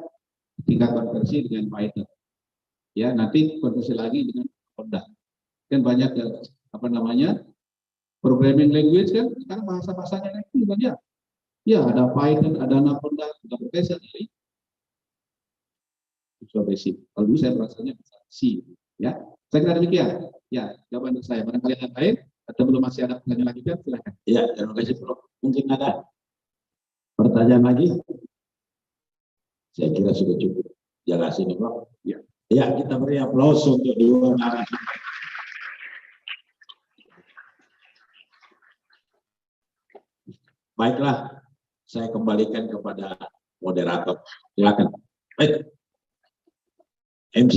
tinggal konversi dengan Python. Ya, nanti konversi lagi dengan Honda. Kan banyak programming language kan, sekarang bahasa-bahasanya itu banyak. Ya, ada Python, ada Anaconda, sudah bergeser dari Visual Basic. Kalau dulu saya berasanya C. Ya, saya kira demikian. Ya, jawaban dari saya. Barangkali yang lain atau belum masih ada pertanyaan lagi kan, silakan. Ya, terima kasih Prof. Mungkin ada pertanyaan lagi? Saya kira sudah cukup jelas ini Prof. Ya, ya, kita beri aplaus untuk dua narasumber. Baiklah, saya kembalikan kepada moderator. Silakan. Baik. MC.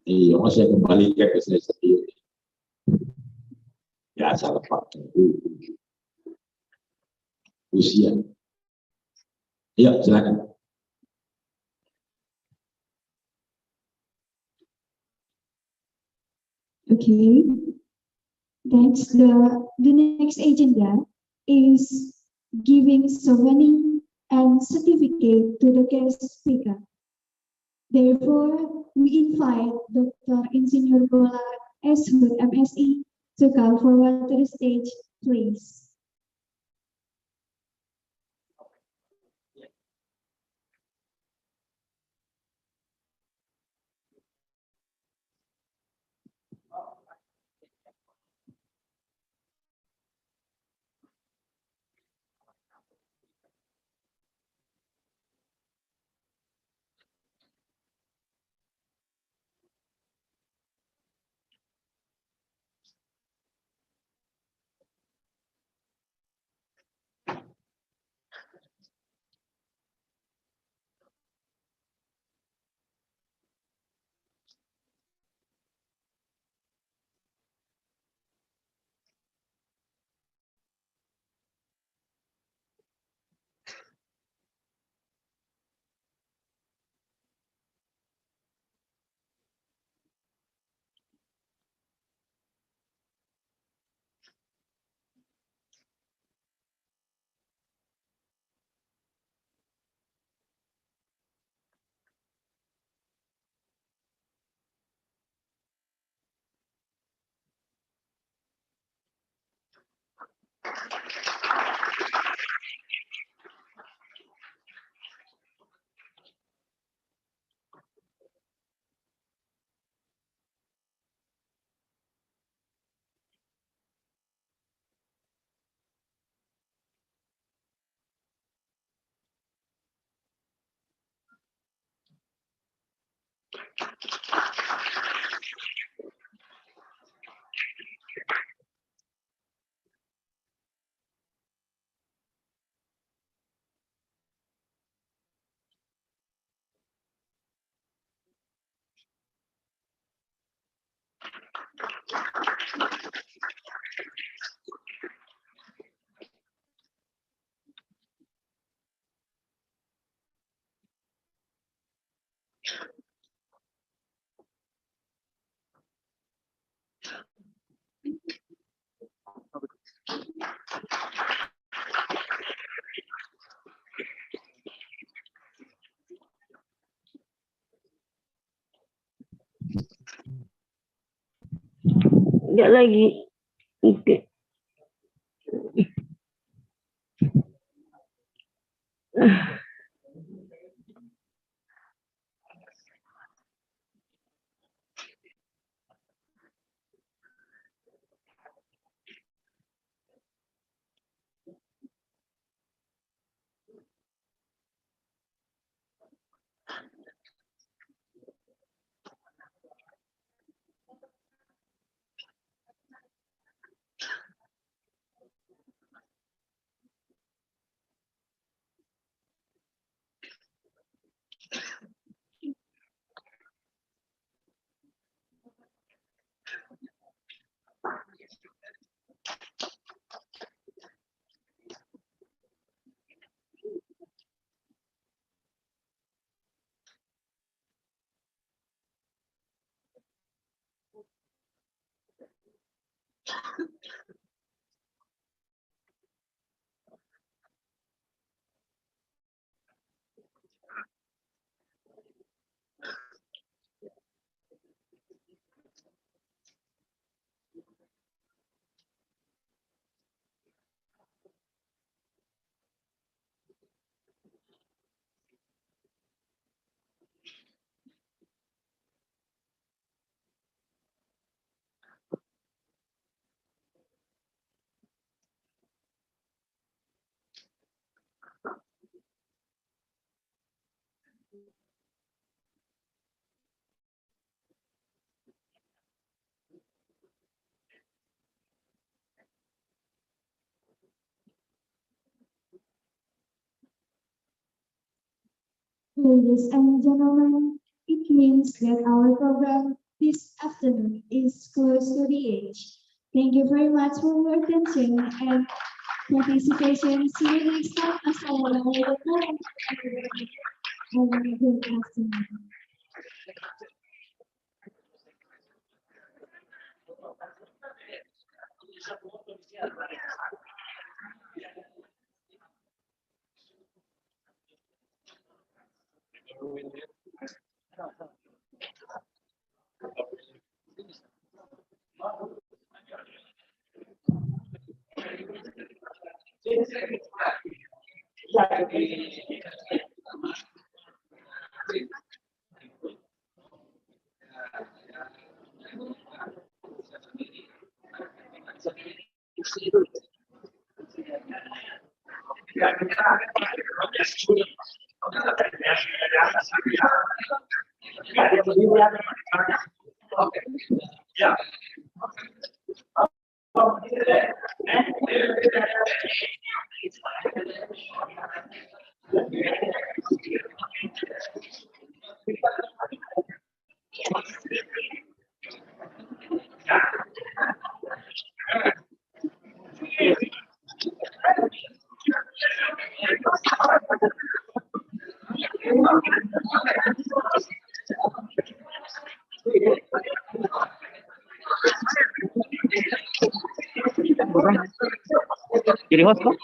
Iya, saya kembalikan ke saya sendiri. Ya, salah Pak. Usia. Ya, silakan. Okay. Next, the next agenda is giving souvenir and certificate to the guest speaker. Therefore, we invite Dr. Insinyur Bola S. Hood, MSc, to come forward to the stage, please. Enggak lagi. Oke. Ladies and gentlemen, it means that our program this afternoon is close to the edge. Thank you very much for your attention and participation. See you next time. Assalamualaikum and good afternoon. Jadi host kok?